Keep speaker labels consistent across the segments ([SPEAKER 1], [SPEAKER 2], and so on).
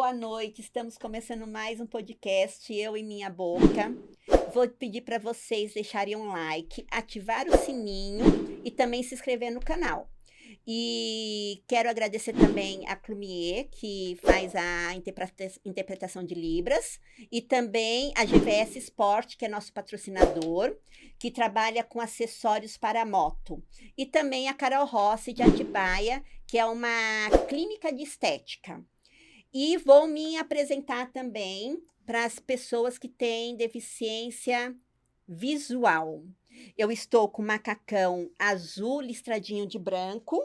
[SPEAKER 1] boa noite. Estamos começando mais um podcast, Eu e Minha Boca. Vou pedir para vocês deixarem um like, ativar o sininho e também se inscrever no canal. E quero agradecer também a Clumier, que faz a interpretação de Libras, e também a GVS Sport, que é nosso patrocinador, que trabalha com acessórios para moto. E também a Carol Rossi, de Atibaia, que é uma clínica de estética. E vou me apresentar também para as pessoas que têm deficiência visual. Eu estou com macacão azul listradinho de branco.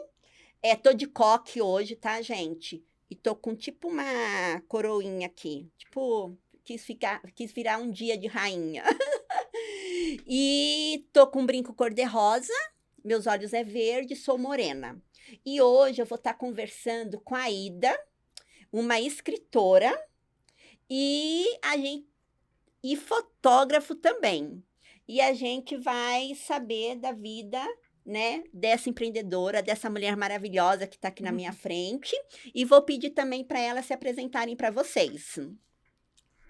[SPEAKER 1] Tô de coque hoje, tá, gente? E tô com tipo uma coroinha aqui. Tipo, quis virar um dia de rainha. E tô com um brinco cor-de-rosa. Meus olhos é verde, sou morena. E hoje eu vou estar conversando com a Ida, uma escritora e fotógrafo também. E a gente vai saber da vida, né, dessa empreendedora, dessa mulher maravilhosa que está aqui na minha frente. E vou pedir também para elas se apresentarem para vocês.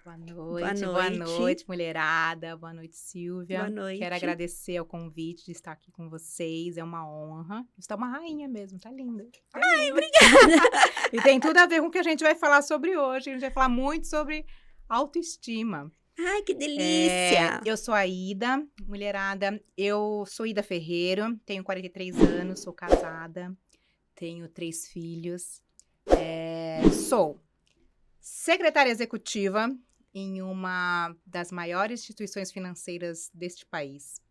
[SPEAKER 2] Boa noite, mulherada. Boa noite, Silvia.
[SPEAKER 1] Boa noite.
[SPEAKER 2] Quero agradecer o convite de estar aqui com vocês. É uma honra. Você tá uma rainha mesmo, tá linda.
[SPEAKER 1] Ai, obrigada.
[SPEAKER 2] E tem tudo a ver com o que a gente vai falar sobre hoje. A gente vai falar muito sobre autoestima.
[SPEAKER 1] Ai, que delícia.
[SPEAKER 2] Eu sou a Ida, mulherada. Eu sou Ida Ferreiro, tenho 43 anos, sou casada, tenho 3 filhos. Sou secretária executiva em uma das maiores instituições financeiras deste país.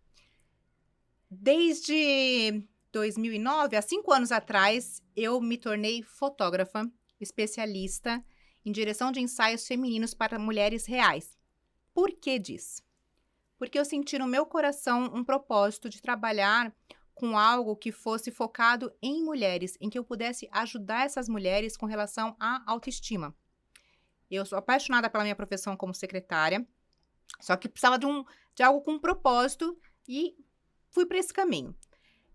[SPEAKER 2] Desde 2009, há 5 anos atrás, eu me tornei fotógrafa, especialista em direção de ensaios femininos para mulheres reais. Por que disso? Porque eu senti no meu coração um propósito de trabalhar com algo que fosse focado em mulheres, em que eu pudesse ajudar essas mulheres com relação à autoestima. Eu sou apaixonada pela minha profissão como secretária, só que precisava de algo com um propósito e fui para esse caminho.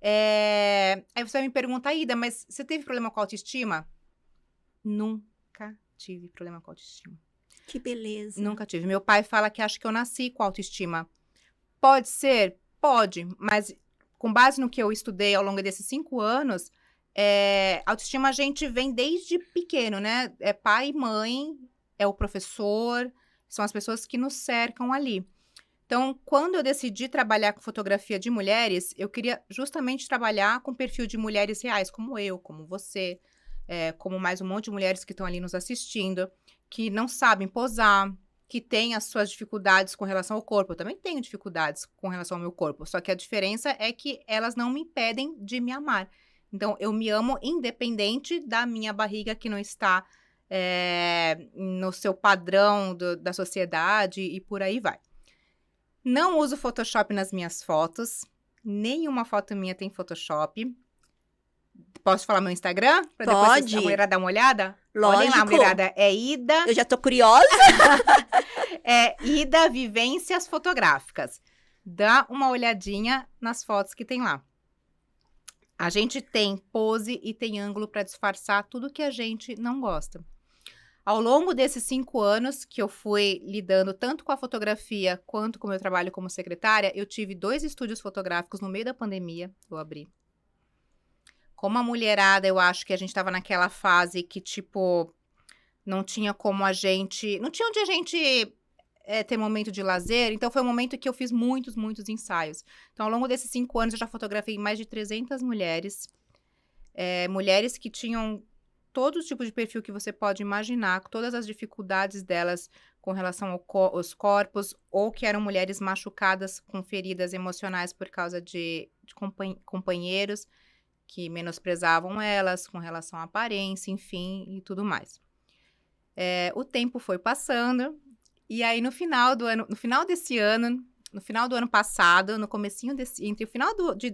[SPEAKER 2] Aí você vai me perguntar, Ida, mas você teve problema com a autoestima? Nunca tive problema com a autoestima.
[SPEAKER 1] Que beleza.
[SPEAKER 2] Nunca tive. Meu pai fala que acha que eu nasci com autoestima. Pode ser? Pode, mas com base no que eu estudei ao longo desses 5 anos, autoestima a gente vem desde pequeno, né? É pai e mãe, é o professor, são as pessoas que nos cercam ali. Então, quando eu decidi trabalhar com fotografia de mulheres, eu queria justamente trabalhar com perfil de mulheres reais, como eu, como você, como mais um monte de mulheres que estão ali nos assistindo, que não sabem posar, que têm as suas dificuldades com relação ao corpo. Eu também tenho dificuldades com relação ao meu corpo, só que a diferença é que elas não me impedem de me amar. Então, eu me amo independente da minha barriga que não está no seu padrão da sociedade e por aí vai. Não uso Photoshop nas minhas fotos. Nenhuma foto minha tem Photoshop. Posso falar meu Instagram? Pra
[SPEAKER 1] Pode.
[SPEAKER 2] Depois a mulherada dar uma olhada?
[SPEAKER 1] Lógico.
[SPEAKER 2] Olhem lá, mulherada. É Ida.
[SPEAKER 1] Eu já tô curiosa.
[SPEAKER 2] Ida Vivências Fotográficas. Dá uma olhadinha nas fotos que tem lá. A gente tem pose e tem ângulo para disfarçar tudo que a gente não gosta. Ao longo desses 5 anos que eu fui lidando tanto com a fotografia quanto com o meu trabalho como secretária, eu tive 2 estúdios fotográficos no meio da pandemia, eu abri. Como a mulherada, eu acho que a gente estava naquela fase que, tipo, não tinha como a gente... Não tinha onde a gente ter momento de lazer, então foi um momento que eu fiz muitos ensaios. Então, ao longo desses 5 anos, eu já fotografei mais de 300 mulheres. Mulheres que tinham todo tipo de perfil que você pode imaginar, todas as dificuldades delas com relação aos corpos, ou que eram mulheres machucadas com feridas emocionais por causa de companheiros que menosprezavam elas com relação à aparência, enfim, e tudo mais. O tempo foi passando, e aí no final do ano passado, no comecinho entre o final de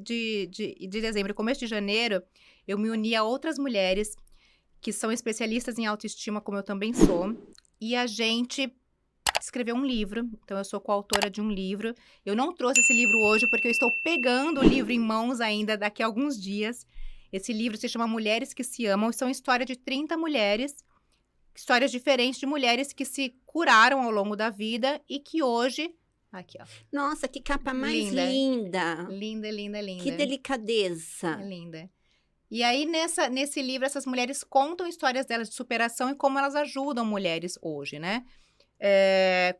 [SPEAKER 2] dezembro e o começo de janeiro, eu me uni a outras mulheres que são especialistas em autoestima, como eu também sou, e a gente escreveu um livro. Então, eu sou coautora de um livro. Eu não trouxe esse livro hoje porque eu estou pegando o livro em mãos ainda daqui a alguns dias. Esse livro se chama Mulheres que se Amam, e são história de 30 mulheres histórias diferentes de mulheres que se curaram ao longo da vida e que hoje... Aqui, ó.
[SPEAKER 1] Nossa, que capa mais
[SPEAKER 2] Linda.
[SPEAKER 1] linda.
[SPEAKER 2] Linda, linda, linda.
[SPEAKER 1] Que delicadeza.
[SPEAKER 2] É linda. E aí, nesse livro, essas mulheres contam histórias delas de superação e como elas ajudam mulheres hoje, né?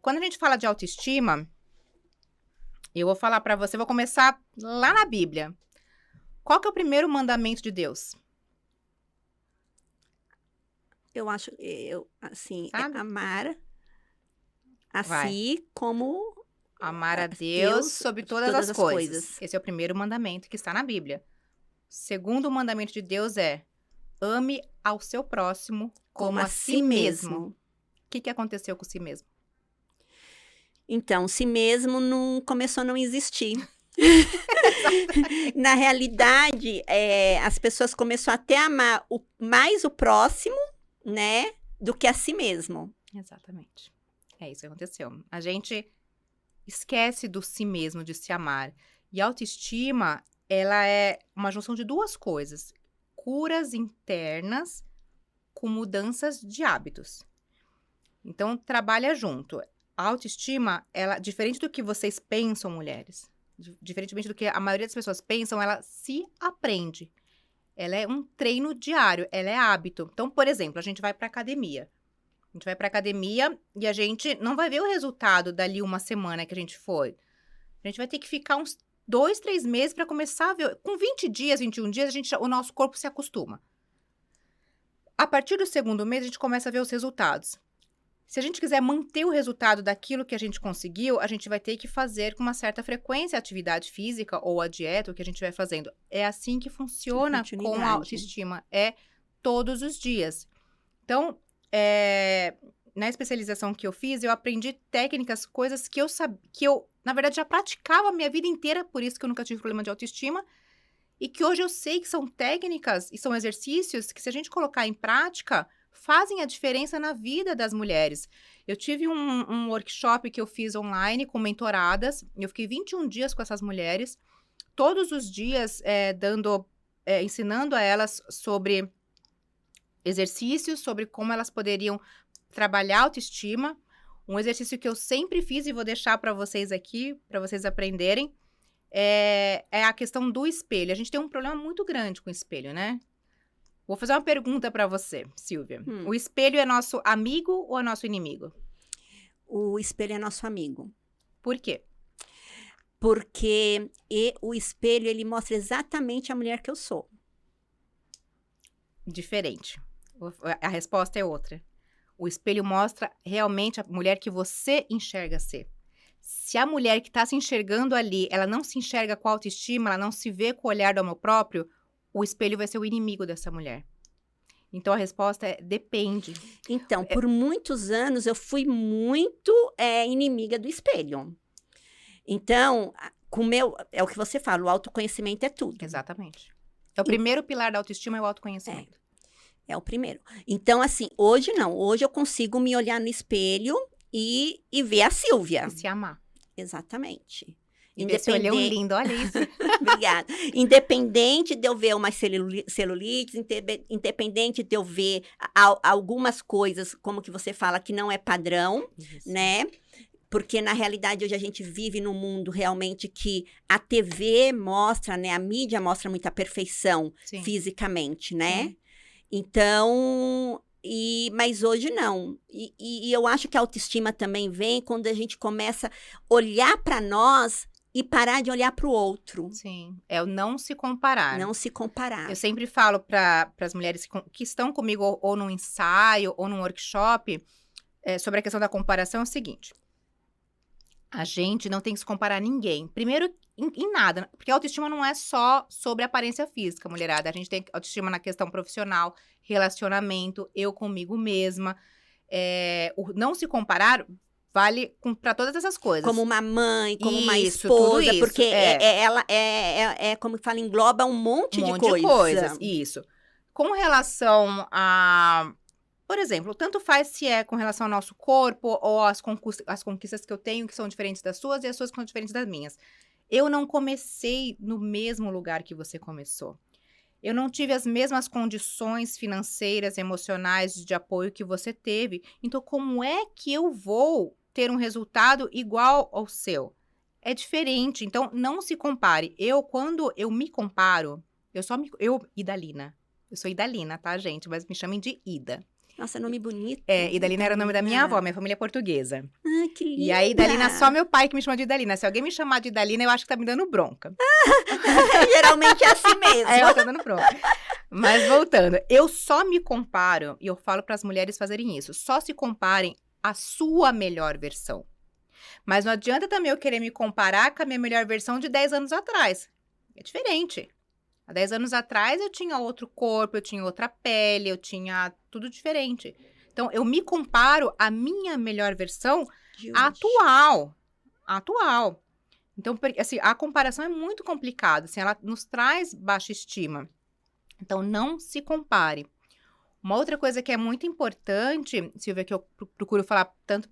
[SPEAKER 2] Quando a gente fala de autoestima, eu vou falar pra você, vou começar lá na Bíblia. Qual que é o primeiro mandamento de Deus?
[SPEAKER 1] Eu acho, assim,
[SPEAKER 2] Sabe?
[SPEAKER 1] amar a
[SPEAKER 2] Vai.
[SPEAKER 1] si como
[SPEAKER 2] Amar a
[SPEAKER 1] Deus
[SPEAKER 2] Deus sobre todas
[SPEAKER 1] todas
[SPEAKER 2] as
[SPEAKER 1] as
[SPEAKER 2] coisas.
[SPEAKER 1] coisas.
[SPEAKER 2] Esse é o primeiro mandamento que está na Bíblia. O segundo mandamento de Deus é: ame ao seu próximo como a si mesmo. O que aconteceu com si mesmo?
[SPEAKER 1] Então, si mesmo não começou a não existir. Na realidade, as pessoas começaram até a amar mais o próximo, né, do que a si mesmo.
[SPEAKER 2] Exatamente. É isso que aconteceu. A gente esquece do si mesmo, de se amar. E a autoestima, ela é uma junção de duas coisas. Curas internas com mudanças de hábitos. Então, trabalha junto. A autoestima, ela, diferente do que vocês pensam, mulheres, diferentemente do que a maioria das pessoas pensam, ela se aprende. Ela é um treino diário, ela é hábito. Então, por exemplo, a gente vai para academia. A gente vai para academia e a gente não vai ver o resultado dali uma semana que a gente foi. A gente vai ter que ficar uns 2, 3 meses para começar a ver. Com 20 dias, 21 dias, o nosso corpo se acostuma. A partir do segundo mês, a gente começa a ver os resultados. Se a gente quiser manter o resultado daquilo que a gente conseguiu, a gente vai ter que fazer com uma certa frequência a atividade física ou a dieta, o que a gente vai fazendo. É assim que funciona com a autoestima. É todos os dias. Então, na especialização que eu fiz, eu aprendi técnicas, coisas que eu, na verdade, já praticava a minha vida inteira, por isso que eu nunca tive problema de autoestima, e que hoje eu sei que são técnicas e são exercícios que, se a gente colocar em prática, fazem a diferença na vida das mulheres. Eu tive um workshop que eu fiz online com mentoradas, eu fiquei 21 dias com essas mulheres, todos os dias ensinando a elas sobre exercícios, sobre como elas poderiam trabalhar a autoestima. Um exercício que eu sempre fiz e vou deixar para vocês aqui, para vocês aprenderem, é a questão do espelho. A gente tem um problema muito grande com o espelho, né? Vou fazer uma pergunta para você, Silvia. O espelho é nosso amigo ou é nosso inimigo?
[SPEAKER 1] O espelho é nosso amigo.
[SPEAKER 2] Por quê?
[SPEAKER 1] Porque o espelho, ele mostra exatamente a mulher que eu sou.
[SPEAKER 2] Diferente. A resposta é outra. O espelho mostra realmente a mulher que você enxerga ser. Se a mulher que está se enxergando ali, ela não se enxerga com autoestima, ela não se vê com o olhar do amor próprio, o espelho vai ser o inimigo dessa mulher. Então, a resposta é depende.
[SPEAKER 1] Então, por muitos anos, eu fui muito inimiga do espelho. Então, é o que você fala, o autoconhecimento é tudo.
[SPEAKER 2] Exatamente. É o primeiro pilar da autoestima, é o autoconhecimento.
[SPEAKER 1] É o primeiro. Então, assim, hoje não. Hoje eu consigo me olhar no espelho e ver a Silvia.
[SPEAKER 2] E se amar.
[SPEAKER 1] Exatamente.
[SPEAKER 2] Esse olhão lindo, olha isso.
[SPEAKER 1] Obrigada. Independente de eu ver uma celulite, independente de eu ver algumas coisas, como que você fala, que não é padrão,
[SPEAKER 2] Isso.
[SPEAKER 1] né? Porque, na realidade, hoje a gente vive num mundo realmente que a TV mostra, né? A mídia mostra muita perfeição fisicamente, né?
[SPEAKER 2] Sim.
[SPEAKER 1] Então... mas hoje não. E eu acho que a autoestima também vem quando a gente começa a olhar para nós e parar de olhar para o outro.
[SPEAKER 2] Sim, é o não se comparar.
[SPEAKER 1] Não se comparar.
[SPEAKER 2] Eu sempre falo para as mulheres que estão comigo ou num ensaio ou num workshop sobre a questão da comparação é o seguinte. A gente não tem que se comparar a ninguém. Primeiro, em nada. Porque a autoestima não é só sobre a aparência física, mulherada. A gente tem autoestima na questão profissional, relacionamento, eu comigo mesma. O não se comparar vale para todas essas coisas.
[SPEAKER 1] Como uma mãe, como uma
[SPEAKER 2] Isso,
[SPEAKER 1] esposa.
[SPEAKER 2] tudo isso,
[SPEAKER 1] Porque ela como fala, engloba um monte de
[SPEAKER 2] coisas. Isso. Com relação a... Por exemplo, tanto faz se é com relação ao nosso corpo ou as conquistas que eu tenho, que são diferentes das suas, e as suas que são diferentes das minhas. Eu não comecei no mesmo lugar que você começou. Eu não tive as mesmas condições financeiras, emocionais, de apoio que você teve. Então, como é que eu vou ter um resultado igual ao seu? É diferente. Então, não se compare. Quando eu me comparo, Idalina. Eu sou Idalina, tá, gente? Mas me chamem de Ida.
[SPEAKER 1] Nossa, nome bonito.
[SPEAKER 2] Idalina era o nome da minha avó, minha família é portuguesa.
[SPEAKER 1] Ah, que linda.
[SPEAKER 2] E aí, Idalina, só meu pai que me chama de Idalina. Se alguém me chamar de Idalina, eu acho que tá me dando bronca.
[SPEAKER 1] Geralmente é assim mesmo.
[SPEAKER 2] Eu tô dando bronca. Mas voltando, eu só me comparo, e eu falo para as mulheres fazerem isso, só se comparem à sua melhor versão. Mas não adianta também eu querer me comparar com a minha melhor versão de 10 anos atrás. É diferente. Há 10 anos atrás eu tinha outro corpo, eu tinha outra pele, eu tinha tudo diferente. Então, eu me comparo à minha melhor versão atual. Então, assim, a comparação é muito complicada, assim, ela nos traz baixa estima. Então, não se compare. Uma outra coisa que é muito importante, Silvia, que eu procuro falar tanto,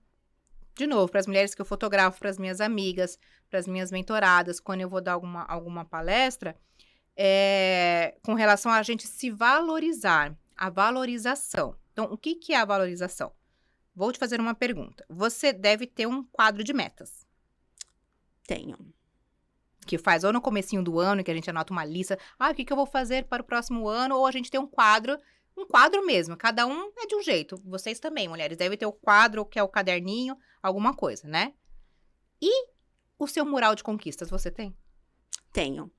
[SPEAKER 2] de novo, para as mulheres que eu fotografo, para as minhas amigas, para as minhas mentoradas, quando eu vou dar alguma palestra, com relação a gente se valorizar, a valorização. Então, o que é a valorização? Vou te fazer uma pergunta. Você deve ter um quadro de metas.
[SPEAKER 1] Tenho.
[SPEAKER 2] Que faz ou no comecinho do ano, que a gente anota uma lista. O que eu vou fazer para o próximo ano? Ou a gente tem um quadro mesmo. Cada um é de um jeito. Vocês também, mulheres, devem ter o quadro, que é o caderninho, alguma coisa, né? E o seu mural de conquistas, você tem?
[SPEAKER 1] Tenho.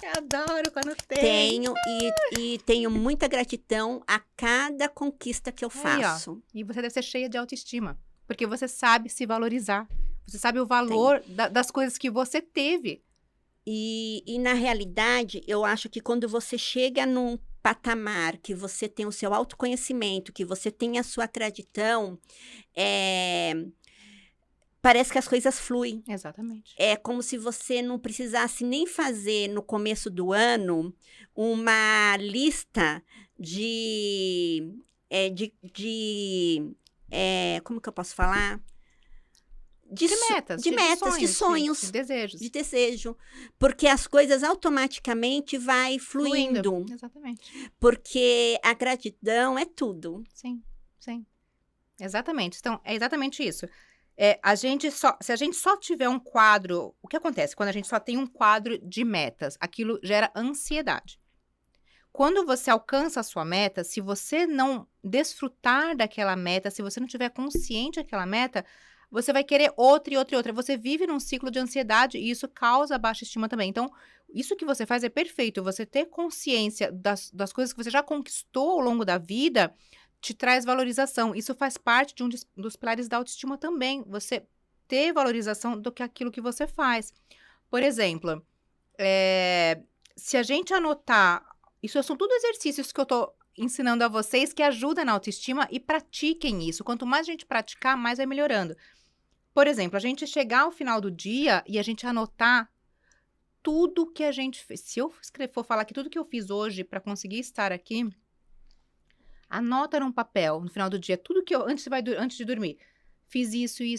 [SPEAKER 2] Eu adoro quando tem.
[SPEAKER 1] Tenho e tenho muita gratidão a cada conquista que eu faço.
[SPEAKER 2] E você deve ser cheia de autoestima, porque você sabe se valorizar. Você sabe o valor das coisas que você teve.
[SPEAKER 1] E na realidade, eu acho que quando você chega num patamar que você tem o seu autoconhecimento, que você tem a sua gratidão, parece que as coisas fluem.
[SPEAKER 2] Exatamente.
[SPEAKER 1] É como se você não precisasse nem fazer no começo do ano uma lista como que eu posso falar?
[SPEAKER 2] De metas,
[SPEAKER 1] de sonhos,
[SPEAKER 2] de desejos.
[SPEAKER 1] De desejo. Porque as coisas automaticamente vai fluindo.
[SPEAKER 2] Exatamente.
[SPEAKER 1] Porque a gratidão é tudo.
[SPEAKER 2] Sim. Exatamente. Então, é exatamente isso. Se a gente só tiver um quadro, o que acontece? Quando a gente só tem um quadro de metas, aquilo gera ansiedade. Quando você alcança a sua meta, se você não desfrutar daquela meta, se você não tiver consciente daquela meta, você vai querer outra e outra e outra. Você vive num ciclo de ansiedade e isso causa baixa estima também. Então, isso que você faz é perfeito. Você ter consciência das coisas que você já conquistou ao longo da vida te traz valorização. Isso faz parte de um dos pilares da autoestima também. Você ter valorização do que aquilo que você faz. Por exemplo, se a gente anotar... Isso são tudo exercícios que eu tô ensinando a vocês que ajudam na autoestima e pratiquem isso. Quanto mais a gente praticar, mais vai melhorando. Por exemplo, a gente chegar ao final do dia e a gente anotar tudo que a gente fez. Se eu for falar que tudo que eu fiz hoje para conseguir estar aqui, anota num papel no final do dia tudo que eu antes de dormir. Fiz isso e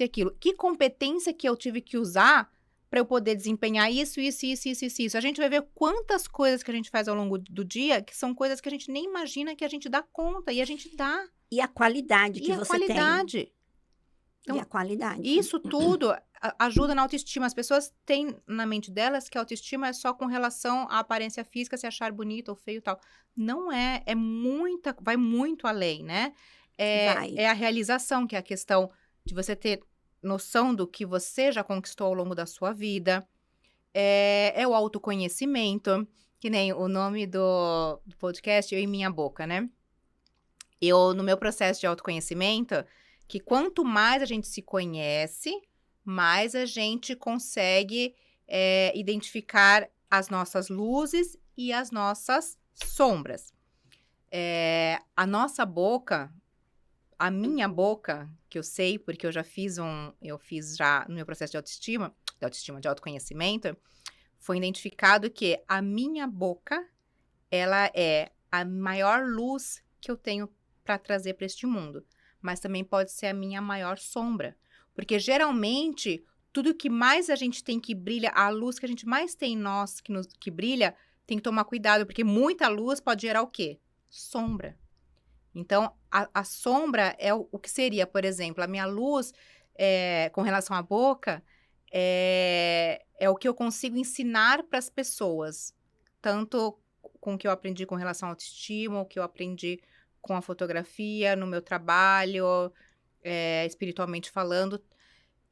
[SPEAKER 2] aquilo. Que competência que eu tive que usar para eu poder desempenhar isso. A gente vai ver quantas coisas que a gente faz ao longo do dia que são coisas que a gente nem imagina que a gente dá conta e a gente dá.
[SPEAKER 1] E a qualidade que você tem.
[SPEAKER 2] Então,
[SPEAKER 1] e a qualidade.
[SPEAKER 2] Isso tudo ajuda na autoestima. As pessoas têm na mente delas que a autoestima é só com relação à aparência física, se achar bonito ou feio e tal. Não é, vai muito além, né? É a realização, que é a questão de você ter noção do que você já conquistou ao longo da sua vida. É o autoconhecimento, que nem o nome do podcast, Eu e Minha Boca, né? No meu processo de autoconhecimento, que quanto mais a gente se conhece, mais a gente consegue identificar as nossas luzes e as nossas sombras. A nossa boca, a minha boca, que eu sei, porque eu fiz já no meu processo de autoconhecimento, foi identificado que a minha boca, ela é a maior luz que eu tenho para trazer para este mundo. Mas também pode ser a minha maior sombra. Porque, geralmente, tudo que mais a gente tem que brilha, a luz que a gente mais tem em nós que brilha, tem que tomar cuidado, porque muita luz pode gerar o quê? Sombra. Então, a sombra é o que seria, por exemplo, a minha luz com relação à boca é o que eu consigo ensinar para as pessoas, tanto com o que eu aprendi com relação à autoestima, o que eu aprendi com a fotografia, no meu trabalho, espiritualmente falando.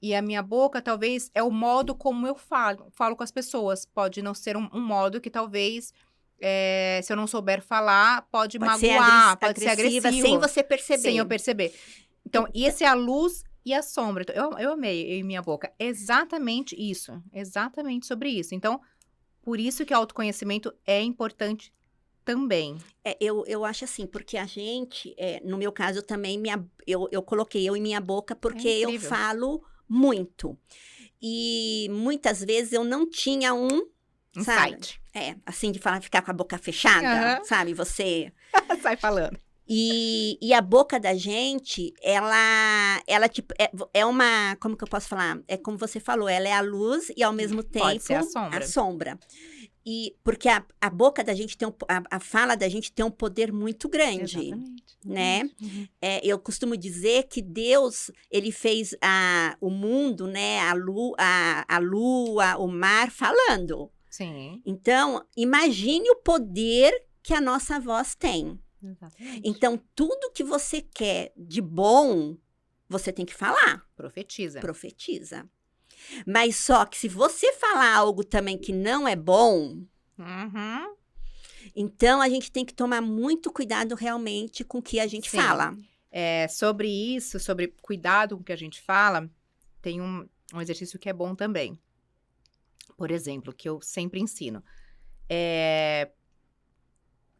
[SPEAKER 2] E a minha boca, talvez, é o modo como eu falo com as pessoas. Pode não ser um modo que talvez, se eu não souber falar, pode magoar, pode ser agressivo.
[SPEAKER 1] Sem você perceber.
[SPEAKER 2] Sem eu perceber. Então, esse é a luz e a sombra. Então, eu amei em minha boca. Exatamente isso. Exatamente sobre isso. Então, por isso que o autoconhecimento é importante também.
[SPEAKER 1] Eu acho assim, porque a gente, no meu caso também, eu coloquei eu em minha boca porque eu falo muito. E muitas vezes eu não tinha
[SPEAKER 2] insight.
[SPEAKER 1] Assim, de ficar com a boca fechada, sabe? Você
[SPEAKER 2] sai falando.
[SPEAKER 1] E a boca da gente, ela tipo, é uma, como que eu posso falar? É como você falou, ela é a luz e ao mesmo tempo
[SPEAKER 2] pode ser a sombra.
[SPEAKER 1] E porque a boca da gente tem a fala da gente tem um poder muito grande.
[SPEAKER 2] Exatamente.
[SPEAKER 1] Né? Eu costumo dizer que Deus, ele fez o mundo, né? A lua, o mar falando.
[SPEAKER 2] Sim.
[SPEAKER 1] Então, imagine o poder que a nossa voz tem.
[SPEAKER 2] Exatamente.
[SPEAKER 1] Então, tudo que você quer de bom, você tem que falar. Profetiza. Mas só que se você falar algo também que não é bom, então a gente tem que tomar muito cuidado realmente com o que a gente fala.
[SPEAKER 2] Sobre isso, sobre cuidado com o que a gente fala, tem um exercício que é bom também. Por exemplo, que eu sempre ensino.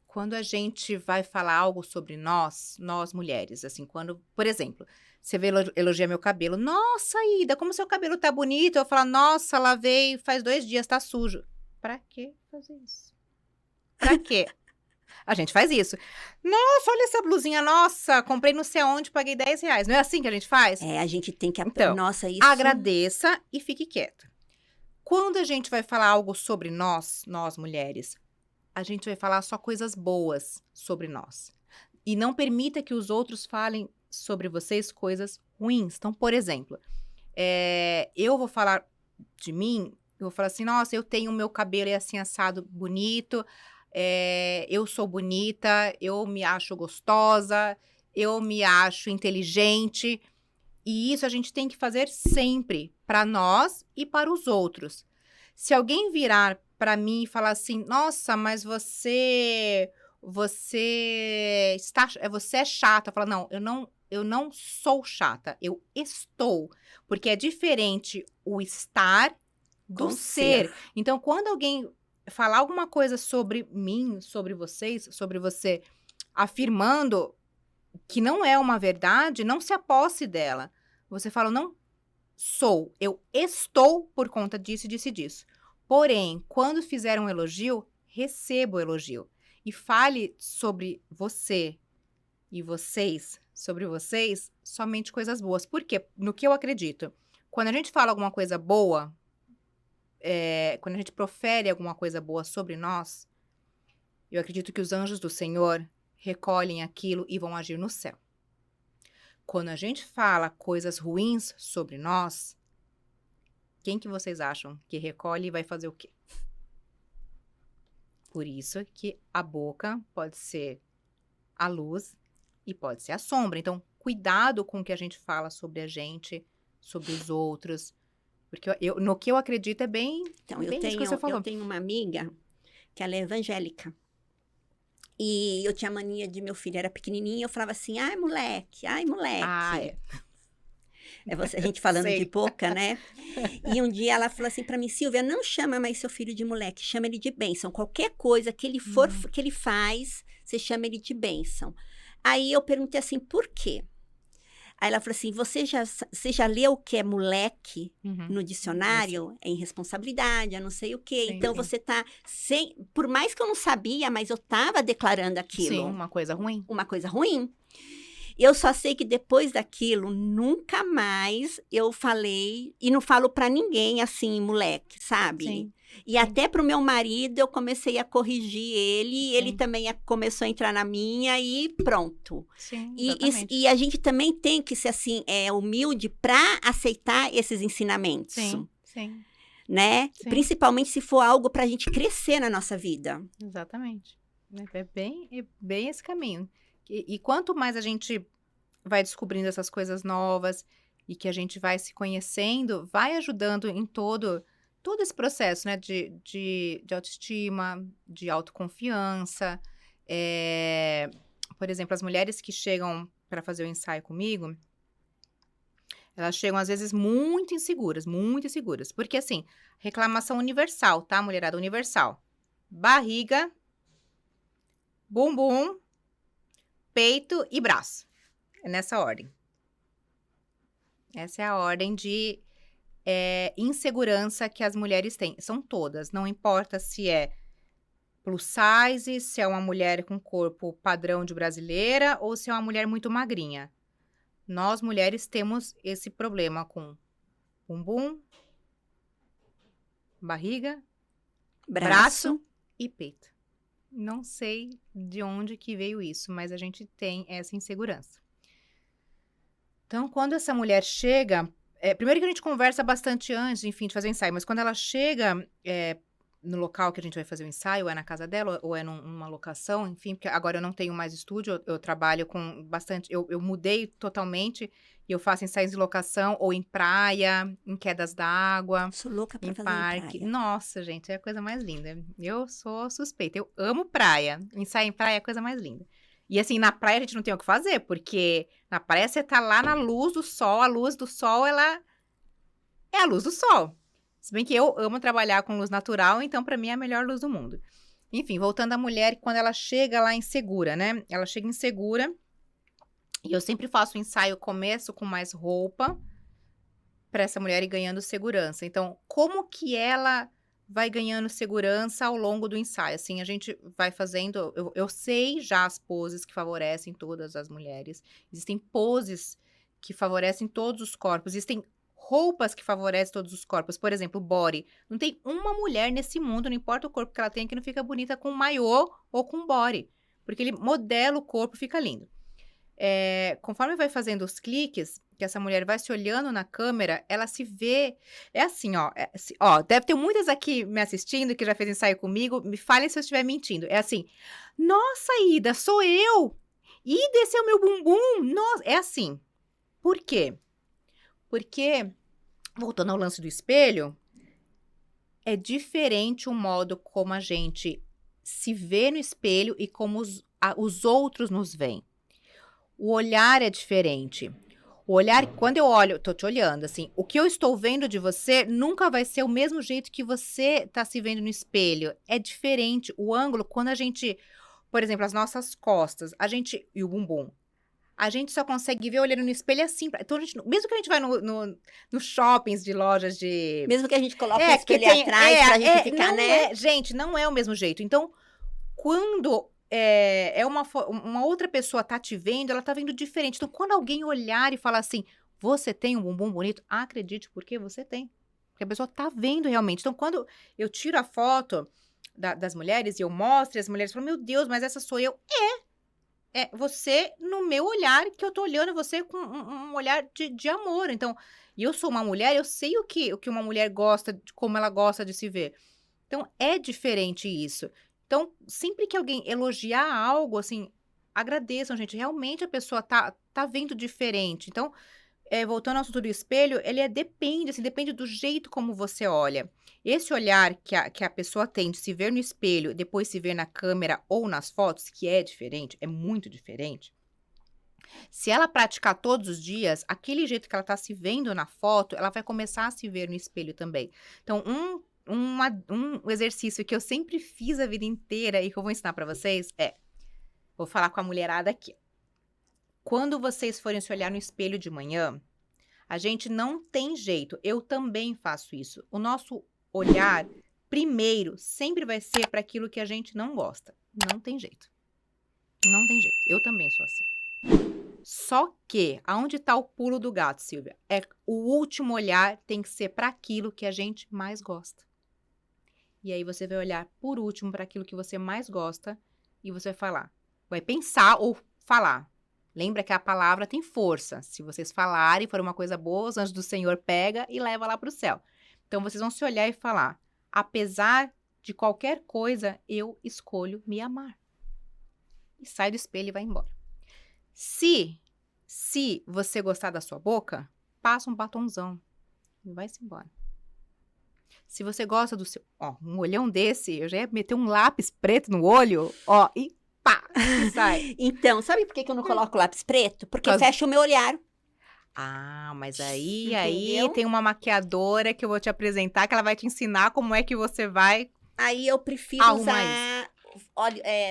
[SPEAKER 2] Quando a gente vai falar algo sobre nós mulheres, assim, quando, por exemplo, você vê elogia meu cabelo. Nossa, Ida, como seu cabelo tá bonito. Eu falo, nossa, lavei faz 2 dias, tá sujo. Pra que fazer isso? Pra quê? A gente faz isso. Nossa, olha essa blusinha, nossa, comprei não sei aonde, paguei R$10. Não é assim que a gente faz?
[SPEAKER 1] A gente tem que...
[SPEAKER 2] Então,
[SPEAKER 1] nossa, isso...
[SPEAKER 2] agradeça e fique quieta. Quando a gente vai falar algo sobre nós mulheres, a gente vai falar só coisas boas sobre nós. E não permita que os outros falem sobre vocês coisas ruins. Então, por exemplo, eu vou falar de mim, eu vou falar assim, nossa, eu tenho o meu cabelo assim assado bonito, eu sou bonita, eu me acho gostosa, eu me acho inteligente. E isso a gente tem que fazer sempre, para nós e para os outros. Se alguém virar para mim e falar assim, nossa, mas você é chata. Fala, não, eu não sou chata, eu estou. Porque é diferente o estar do ser. Então, quando alguém falar alguma coisa sobre mim, sobre vocês, sobre você, afirmando que não é uma verdade, não se aposse dela. Você fala, não sou, eu estou por conta disso, disso e disso. Porém, quando fizer um elogio, receba o elogio. E fale sobre você e vocês, sobre vocês, somente coisas boas. Por quê? No que eu acredito. Quando a gente fala alguma coisa boa, quando a gente profere alguma coisa boa sobre nós, eu acredito que os anjos do Senhor recolhem aquilo e vão agir no céu. Quando a gente fala coisas ruins sobre nós, quem que vocês acham que recolhe e vai fazer o quê? Por isso que a boca pode ser a luz e pode ser a sombra. Então, cuidado com o que a gente fala sobre a gente, sobre os outros. Porque no que eu acredito é bem,
[SPEAKER 1] então,
[SPEAKER 2] bem isso que você falou.
[SPEAKER 1] Eu tenho uma amiga que ela é evangélica. E eu tinha mania de meu filho era pequenininho, eu falava assim, ai, moleque. A gente falando de boca, né? E um dia ela falou assim pra mim, Silvia, não chama mais seu filho de moleque, chama ele de bênção. Qualquer coisa que ele for, que ele faz, você chama ele de bênção. Aí eu perguntei assim, por quê? Aí ela falou assim, você já leu o que é moleque no dicionário? É irresponsabilidade, é não sei o quê. Sim, então, você tá por mais que eu não sabia, mas eu tava declarando aquilo.
[SPEAKER 2] Sim, uma coisa ruim.
[SPEAKER 1] Uma coisa ruim. Eu só sei que depois daquilo, nunca mais eu falei, e não falo pra ninguém assim, moleque, sabe?
[SPEAKER 2] Sim,
[SPEAKER 1] E até pro meu marido eu comecei a corrigir ele, e ele
[SPEAKER 2] sim,
[SPEAKER 1] também começou a entrar na minha e pronto.
[SPEAKER 2] sim,
[SPEAKER 1] E,
[SPEAKER 2] exatamente.
[SPEAKER 1] e a gente também tem que ser assim, humilde pra aceitar esses ensinamentos,
[SPEAKER 2] Sim, sim,
[SPEAKER 1] né?
[SPEAKER 2] sim,
[SPEAKER 1] Principalmente se for algo pra gente crescer na nossa vida.
[SPEAKER 2] exatamente. É bem esse caminho. E quanto mais a gente vai descobrindo essas coisas novas e que a gente vai se conhecendo, vai ajudando em todo esse processo, né? De autoestima, de autoconfiança. É, por exemplo, as mulheres que chegam para fazer o ensaio comigo, elas chegam às vezes muito inseguras, muito inseguras. Porque assim, reclamação universal, tá, mulherada? Universal. Barriga, bumbum, peito e braço. É nessa ordem. Essa é a ordem de insegurança que as mulheres têm. São todas, não importa se é plus size, se é uma mulher com corpo padrão de brasileira ou se é uma mulher muito magrinha. Nós, mulheres, temos esse problema com bumbum, barriga, braço e peito. Não sei de onde que veio isso, mas a gente tem essa insegurança. Então, quando essa mulher chega, primeiro que a gente conversa bastante antes, enfim, de fazer o ensaio, mas quando ela chega no local que a gente vai fazer o ensaio, ou é na casa dela, ou é numa locação, enfim, porque agora eu não tenho mais estúdio, eu trabalho com bastante, eu mudei totalmente, e eu faço ensaios em locação, ou em praia, em quedas d'água,
[SPEAKER 1] Sou louca pra
[SPEAKER 2] em
[SPEAKER 1] fazer em
[SPEAKER 2] parque.
[SPEAKER 1] praia.
[SPEAKER 2] Nossa, gente, é a coisa mais linda. Eu sou suspeita, eu amo praia. Ensaio em praia é a coisa mais linda. E assim, na praia a gente não tem o que fazer, porque na praia você tá lá na luz do sol, a luz do sol, ela é a luz do sol. Se bem que eu amo trabalhar com luz natural, então pra mim é a melhor luz do mundo. Enfim, voltando à mulher, quando ela chega lá insegura, né? Ela chega insegura, e eu sempre faço o ensaio, começo com mais roupa, para essa mulher ir ganhando segurança. Então, como que ela vai ganhando segurança ao longo do ensaio? Assim, a gente vai fazendo. Eu sei já as poses que favorecem todas as mulheres. Existem poses que favorecem todos os corpos. Existem roupas que favorecem todos os corpos. Por exemplo, body. Não tem uma mulher nesse mundo, não importa o corpo que ela tenha, que não fica bonita com maiô ou com body. Porque ele modela o corpo, fica lindo. Conforme vai fazendo os cliques, que essa mulher vai se olhando na câmera, ela se vê. É assim, ó, deve ter muitas aqui me assistindo que já fez ensaio comigo. Me falem se eu estiver mentindo. É assim, nossa, Ida, sou eu! Ida, esse é o meu bumbum! Nossa, é assim. Por quê? Porque, voltando ao lance do espelho, é diferente o modo como a gente se vê no espelho e como os outros nos veem. O olhar é diferente. O olhar, quando eu olho, tô te olhando, assim, o que eu estou vendo de você nunca vai ser o mesmo jeito que você tá se vendo no espelho. É diferente. O ângulo, quando a gente, por exemplo, as nossas costas, e o bumbum, a gente só consegue ver olhando no espelho assim. Então, mesmo que a gente vai no shoppings de lojas de.
[SPEAKER 1] Mesmo que a gente coloque um
[SPEAKER 2] Que
[SPEAKER 1] espelho
[SPEAKER 2] tem.
[SPEAKER 1] atrás pra gente ficar,
[SPEAKER 2] Não
[SPEAKER 1] né?
[SPEAKER 2] gente, não é o mesmo jeito. Então, quando uma outra pessoa tá te vendo, ela tá vendo diferente. Então, quando alguém olhar e falar assim, você tem um bumbum bonito, acredite, porque você tem. Porque a pessoa tá vendo realmente. Então, quando eu tiro a foto das mulheres e eu mostro, e as mulheres falam, meu Deus, mas essa sou eu. É você no meu olhar, que eu tô olhando você com um olhar de amor. Então, e eu sou uma mulher, eu sei o que uma mulher gosta, como ela gosta de se ver. Então, é diferente isso. Então, sempre que alguém elogiar algo, assim, agradeçam, gente. Realmente a pessoa tá vendo diferente. Então, voltando ao assunto do espelho, ele depende do jeito como você olha. Esse olhar que a pessoa tem de se ver no espelho, depois se ver na câmera ou nas fotos, que é diferente, é muito diferente. Se ela praticar todos os dias, aquele jeito que ela tá se vendo na foto, ela vai começar a se ver no espelho também. Então, um exercício que eu sempre fiz a vida inteira e que eu vou ensinar pra vocês vou falar com a mulherada aqui. Quando vocês forem se olhar no espelho de manhã, a gente não tem jeito. Eu também faço isso. O nosso olhar, primeiro, sempre vai ser para aquilo que a gente não gosta. Não tem jeito. Não tem jeito. Eu também sou assim. Só que, aonde tá o pulo do gato, Silvia? O último olhar tem que ser para aquilo que a gente mais gosta. E aí você vai olhar por último para aquilo que você mais gosta e você vai falar. Vai pensar ou falar. Lembra que a palavra tem força. Se vocês falarem, for uma coisa boa, os anjos do Senhor pega e leva lá para o céu. Então, vocês vão se olhar e falar, apesar de qualquer coisa, eu escolho me amar. E sai do espelho e vai embora. Se você gostar da sua boca, passa um batonzão e vai-se embora. Se você gosta do seu... Ó, um olhão desse, eu já ia meter um lápis preto no olho, ó, e pá, e sai.
[SPEAKER 1] Então, sabe por que eu não coloco lápis preto? Porque
[SPEAKER 2] Por causa-
[SPEAKER 1] fecha o meu olhar.
[SPEAKER 2] Ah, mas aí
[SPEAKER 1] Entendeu?
[SPEAKER 2] tem uma maquiadora que eu vou te apresentar, que ela vai te ensinar como é que você vai...
[SPEAKER 1] Aí eu prefiro
[SPEAKER 2] Arruma
[SPEAKER 1] usar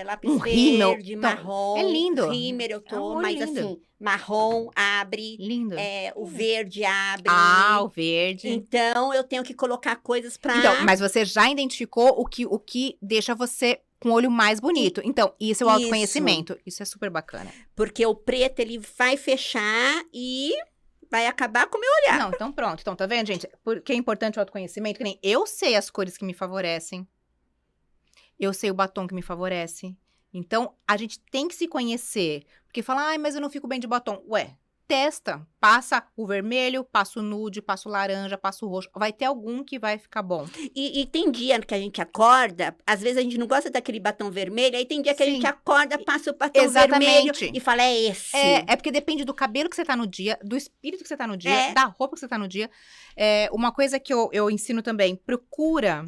[SPEAKER 1] lápis
[SPEAKER 2] Um rímel.
[SPEAKER 1] verde,
[SPEAKER 2] Então,
[SPEAKER 1] marrom.
[SPEAKER 2] é lindo.
[SPEAKER 1] Rímel eu
[SPEAKER 2] É um
[SPEAKER 1] tô,
[SPEAKER 2] olho
[SPEAKER 1] mas
[SPEAKER 2] lindo.
[SPEAKER 1] assim, marrom abre,
[SPEAKER 2] Lindo.
[SPEAKER 1] o verde abre.
[SPEAKER 2] Ah, o verde.
[SPEAKER 1] Então, eu tenho que colocar coisas pra...
[SPEAKER 2] Então, mas você já identificou o que deixa você com o olho mais bonito. Então, isso é o
[SPEAKER 1] Isso.
[SPEAKER 2] autoconhecimento. Isso é super bacana.
[SPEAKER 1] Porque o preto, ele vai fechar e vai acabar com o meu olhar.
[SPEAKER 2] Não, então pronto. Então, tá vendo, gente? Porque é importante o autoconhecimento, que nem eu sei as cores que me favorecem. Eu sei o batom que me favorece. Então, a gente tem que se conhecer. Porque fala, ai, mas eu não fico bem de batom. Ué, testa. Passa o vermelho, passa o nude, passa o laranja, passa o roxo. Vai ter algum que vai ficar bom.
[SPEAKER 1] E tem dia que a gente acorda, às vezes a gente não gosta daquele batom vermelho, aí tem dia que a
[SPEAKER 2] Sim.
[SPEAKER 1] gente acorda, passa o batom
[SPEAKER 2] Exatamente.
[SPEAKER 1] vermelho e fala, é esse.
[SPEAKER 2] É porque depende do cabelo que você tá no dia, do espírito que você tá no dia,
[SPEAKER 1] É.
[SPEAKER 2] da roupa que você tá no dia. Uma coisa que eu ensino também, procura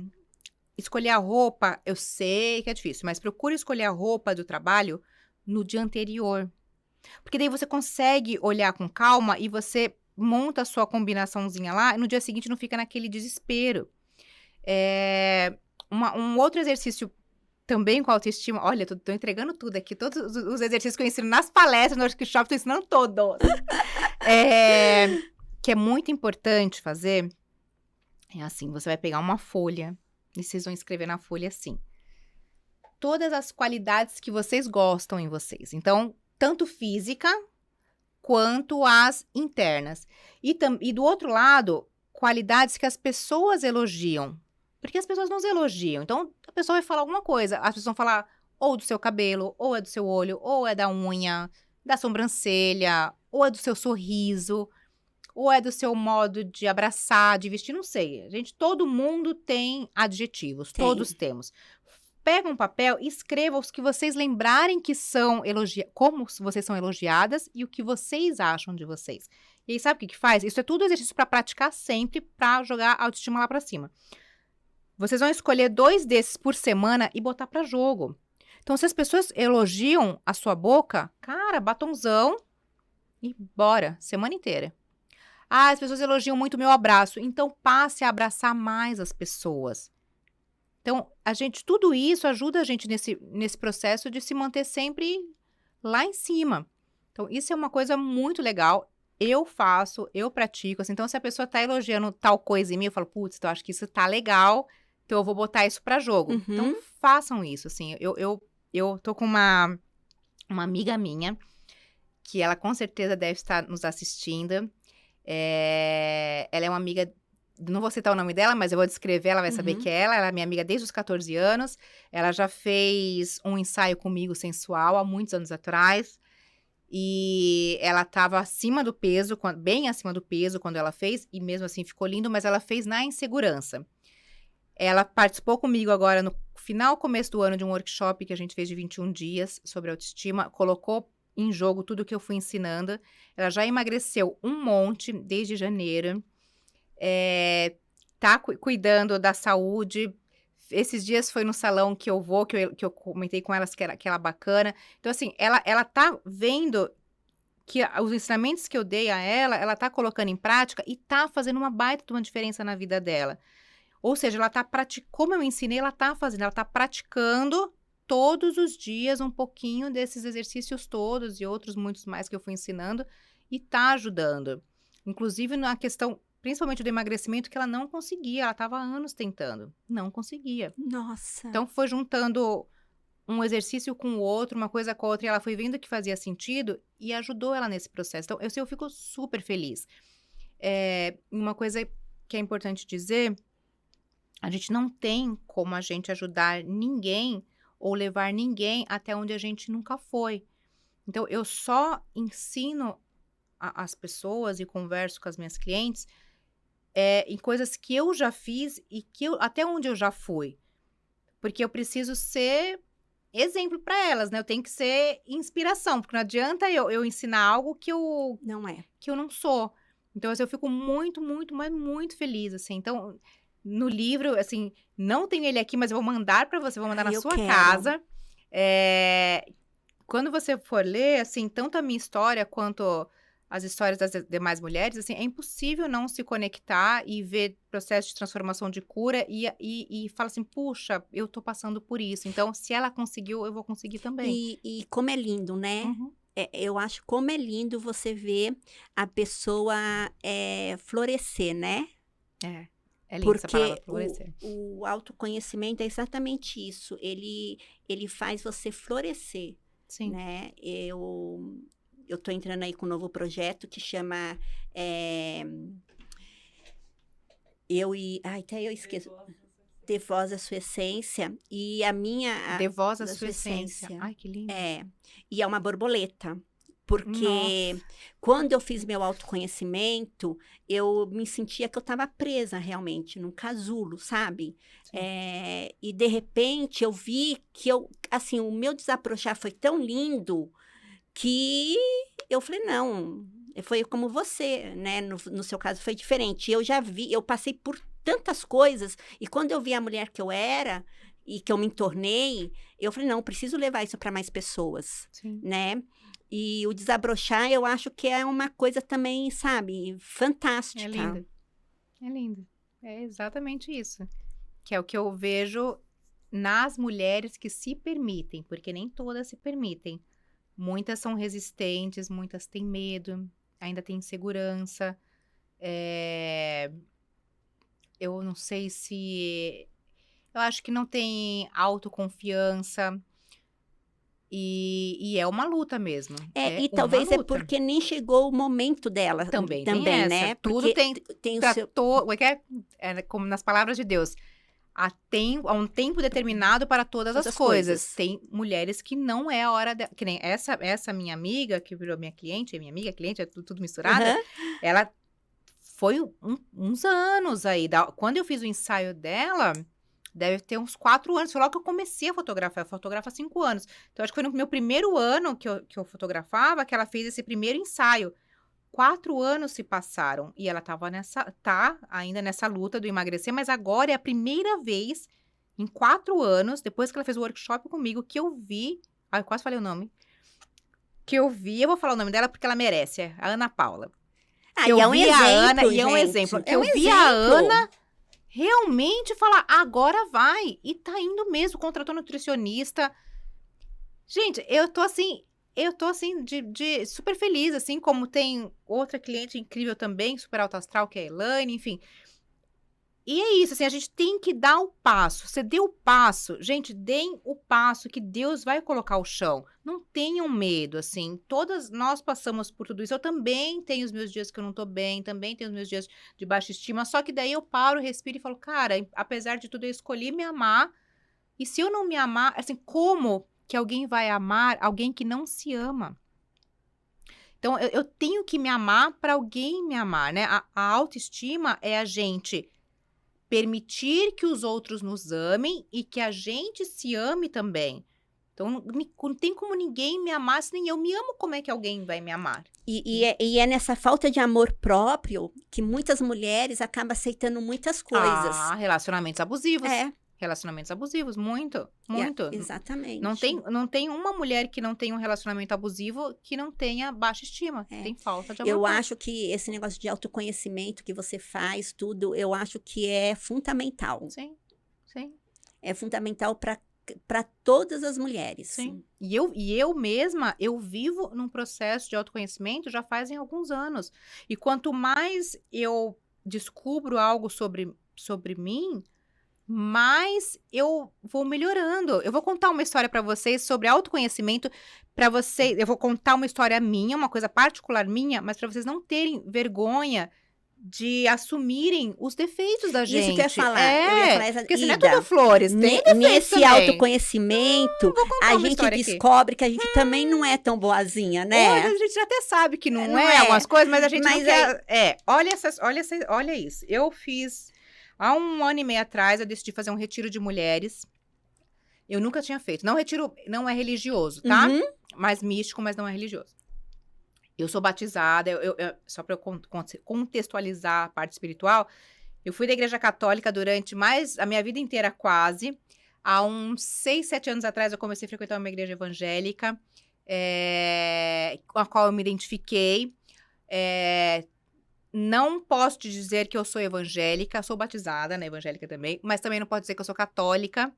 [SPEAKER 2] escolher a roupa, eu sei que é difícil, mas procura escolher a roupa do trabalho no dia anterior. Porque daí você consegue olhar com calma e você monta a sua combinaçãozinha lá, e no dia seguinte não fica naquele desespero. Um outro exercício também com autoestima, olha, tô entregando tudo aqui, todos os exercícios que eu ensino nas palestras, no workshop, tô ensinando todos. Que é muito importante fazer, é assim, você vai pegar uma folha, e vocês vão escrever na folha assim, todas as qualidades que vocês gostam em vocês. Então, tanto física, quanto as internas. E do outro lado, qualidades que as pessoas elogiam. Porque as pessoas nos elogiam. Então, a pessoa vai falar alguma coisa. As pessoas vão falar ou do seu cabelo, ou é do seu olho, ou é da unha, da sobrancelha, ou é do seu sorriso, ou é do seu modo de abraçar, de vestir, não sei. Todo mundo tem adjetivos,
[SPEAKER 1] Tem.
[SPEAKER 2] todos temos. Pega um papel e escreva os que vocês lembrarem que são elogiados, como vocês são elogiadas e o que vocês acham de vocês. E aí, sabe o que faz? Isso é tudo exercício para praticar sempre, para jogar a autoestima lá para cima. Vocês vão escolher 2 desses por semana e botar para jogo. Então, se as pessoas elogiam a sua boca, cara, batonzão e bora, semana inteira. Ah, as pessoas elogiam muito o meu abraço, então passe a abraçar mais as pessoas. Então, tudo isso ajuda a gente nesse processo de se manter sempre lá em cima. Então, isso é uma coisa muito legal. Eu faço, eu pratico. Assim, então, se a pessoa tá elogiando tal coisa em mim, eu falo, putz, eu acho que isso tá legal, então eu vou botar isso pra jogo.
[SPEAKER 1] Uhum.
[SPEAKER 2] Então, façam isso, assim. Eu tô com uma amiga minha, que ela com certeza deve estar nos assistindo. Ela é uma amiga, não vou citar o nome dela, mas eu vou descrever, ela vai saber que é ela é minha amiga desde os 14 anos, ela já fez um ensaio comigo sensual há muitos anos atrás, e ela estava acima do peso, bem acima do peso quando ela fez, e mesmo assim ficou lindo, mas ela fez na insegurança. Ela participou comigo agora no começo do ano de um workshop que a gente fez de 21 dias sobre autoestima, colocou em jogo tudo que eu fui ensinando. Ela já emagreceu um monte desde janeiro. Tá cuidando da saúde. Esses dias foi no salão que eu vou, que eu comentei com elas que era bacana. Então, assim, ela tá vendo que os ensinamentos que eu dei a ela tá colocando em prática e tá fazendo uma baita de uma diferença na vida dela. Ou seja, ela tá praticando, como eu ensinei, ela tá fazendo, ela tá praticando todos os dias um pouquinho desses exercícios todos e outros muitos mais que eu fui ensinando e tá ajudando. Inclusive na questão, principalmente do emagrecimento, que ela não conseguia, ela estava há anos tentando, não conseguia.
[SPEAKER 1] Nossa.
[SPEAKER 2] Então foi juntando um exercício com o outro, uma coisa com a outra, e ela foi vendo que fazia sentido e ajudou ela nesse processo. Então, eu fico super feliz. Uma coisa que é importante dizer, a gente não tem como a gente ajudar ninguém ou levar ninguém até onde a gente nunca foi. Então, eu só ensino as pessoas e converso com as minhas clientes em coisas que eu já fiz e até onde eu já fui. Porque eu preciso ser exemplo para elas, né? Eu tenho que ser inspiração, porque não adianta eu ensinar algo que eu não sou. Então, assim, eu fico muito, muito, mas muito feliz, assim. Então, no livro, assim, não tenho ele aqui, mas eu vou mandar para você, vou mandar na sua casa. Quando você for ler, assim, tanto a minha história quanto as histórias das demais mulheres, assim, é impossível não se conectar e ver processo de transformação de cura e falar assim, puxa, eu tô passando por isso. Então, se ela conseguiu, eu vou conseguir também.
[SPEAKER 1] E como é lindo, né?
[SPEAKER 2] Uhum.
[SPEAKER 1] Eu acho como é lindo você ver a pessoa florescer, né?
[SPEAKER 2] É linda essa palavra,
[SPEAKER 1] Porque
[SPEAKER 2] florescer.
[SPEAKER 1] o autoconhecimento é exatamente isso. Ele faz você florescer,
[SPEAKER 2] Sim.
[SPEAKER 1] né? Eu tô entrando aí com um novo projeto que chama até eu esqueço. Dê voz à sua essência. E a minha...
[SPEAKER 2] Dê voz à sua essência. Ai, que lindo.
[SPEAKER 1] E é uma borboleta. Porque quando eu fiz meu autoconhecimento, eu me sentia que eu estava presa realmente num casulo, sabe? E de repente eu vi que o meu desabrochar foi tão lindo que eu falei, não, foi como você, né? No seu caso foi diferente. Eu passei por tantas coisas, e quando eu vi a mulher que eu era e que eu me tornei, eu falei, não, preciso levar isso para mais pessoas, né? E o desabrochar, eu acho que é uma coisa também, sabe, fantástica.
[SPEAKER 2] É lindo. É lindo. É exatamente isso. Que é o que eu vejo nas mulheres que se permitem, porque nem todas se permitem. Muitas são resistentes, muitas têm medo, ainda têm insegurança. Eu não sei se... Eu acho que não tem autoconfiança. E é uma luta mesmo.
[SPEAKER 1] E talvez é porque nem chegou o momento dela.
[SPEAKER 2] Também
[SPEAKER 1] né?
[SPEAKER 2] Essa. Tudo tem o seu... como nas palavras de Deus. Há um tempo determinado para todas as coisas. Tem mulheres que não é a hora... Que nem essa minha amiga, que virou minha cliente, cliente, é tudo misturado. Ela foi uns anos aí. Quando eu fiz o ensaio dela... Deve ter uns 4 anos. Foi logo que eu comecei a fotografar. Eu fotografo há 5 anos. Então, acho que foi no meu primeiro ano que eu fotografava que ela fez esse primeiro ensaio. 4 anos se passaram. E ela tá ainda nessa luta do emagrecer. Mas agora é a primeira vez em 4 anos, depois que ela fez o workshop comigo, que eu vi... eu quase falei o nome. Eu vou falar o nome dela porque ela merece. É a Ana Paula.
[SPEAKER 1] E é um exemplo,
[SPEAKER 2] e é um exemplo. Eu vi a Ana... realmente falar, agora vai. E tá indo mesmo, contratou nutricionista. Gente, eu tô assim, de super feliz, assim, como tem outra cliente incrível também, super alto astral, que é a Elaine, enfim. E é isso, assim, a gente tem que dar o passo. Você deu o passo, gente, deem o passo que Deus vai colocar o chão. Não tenham medo, assim, todas nós passamos por tudo isso. Eu também tenho os meus dias que eu não tô bem, também tenho os meus dias de baixa estima, só que daí eu paro, respiro e falo, cara, apesar de tudo, eu escolhi me amar. E se eu não me amar, assim, como que alguém vai amar alguém que não se ama? Então, eu tenho que me amar para alguém me amar, né? A autoestima é a gente permitir que os outros nos amem e que a gente se ame também. Então, não tem como ninguém me amar se nem eu me amo, como é que alguém vai me amar?
[SPEAKER 1] E é nessa falta de amor próprio que muitas mulheres acabam aceitando muitas coisas.
[SPEAKER 2] Relacionamentos abusivos. Relacionamentos abusivos, muito.
[SPEAKER 1] Exatamente.
[SPEAKER 2] Não tem uma mulher que não tenha um relacionamento abusivo que não tenha baixa estima. Tem falta de amor.
[SPEAKER 1] Eu acho que esse negócio de autoconhecimento que você faz, tudo, eu acho que é fundamental.
[SPEAKER 2] Sim.
[SPEAKER 1] É fundamental para todas as mulheres.
[SPEAKER 2] Sim. E eu mesma, eu vivo num processo de autoconhecimento já fazem alguns anos. E quanto mais eu descubro algo sobre mim, mais eu vou melhorando. Eu vou contar uma história pra vocês sobre autoconhecimento, pra vocês, eu vou contar uma história minha, uma coisa particular minha, mas pra vocês não terem vergonha de assumirem os defeitos da gente.
[SPEAKER 1] Isso que eu ia falar. Eu ia falar
[SPEAKER 2] porque assim, não é
[SPEAKER 1] Ida,
[SPEAKER 2] tudo flores, tem defeitos
[SPEAKER 1] nesse
[SPEAKER 2] também.
[SPEAKER 1] autoconhecimento, a
[SPEAKER 2] uma
[SPEAKER 1] gente
[SPEAKER 2] história aqui.
[SPEAKER 1] descobre que a gente também não é tão boazinha, né?
[SPEAKER 2] Hoje a gente até sabe que não,
[SPEAKER 1] Não
[SPEAKER 2] é
[SPEAKER 1] é.
[SPEAKER 2] algumas coisas, mas a gente
[SPEAKER 1] Mas
[SPEAKER 2] não quer. Olha isso. Eu fiz há 1 ano e meio atrás, eu decidi fazer um retiro de mulheres. Eu nunca tinha feito. Não retiro, não é religioso, tá?
[SPEAKER 1] Uhum.
[SPEAKER 2] Mais místico, mas não é religioso. Eu sou batizada, só para eu contextualizar a parte espiritual, eu fui da igreja católica durante a minha vida inteira quase. Há uns 6, 7 anos atrás eu comecei a frequentar uma igreja evangélica, com a qual eu me identifiquei. Não posso te dizer que eu sou evangélica, sou batizada, né, evangélica também, mas também não posso dizer que eu sou católica.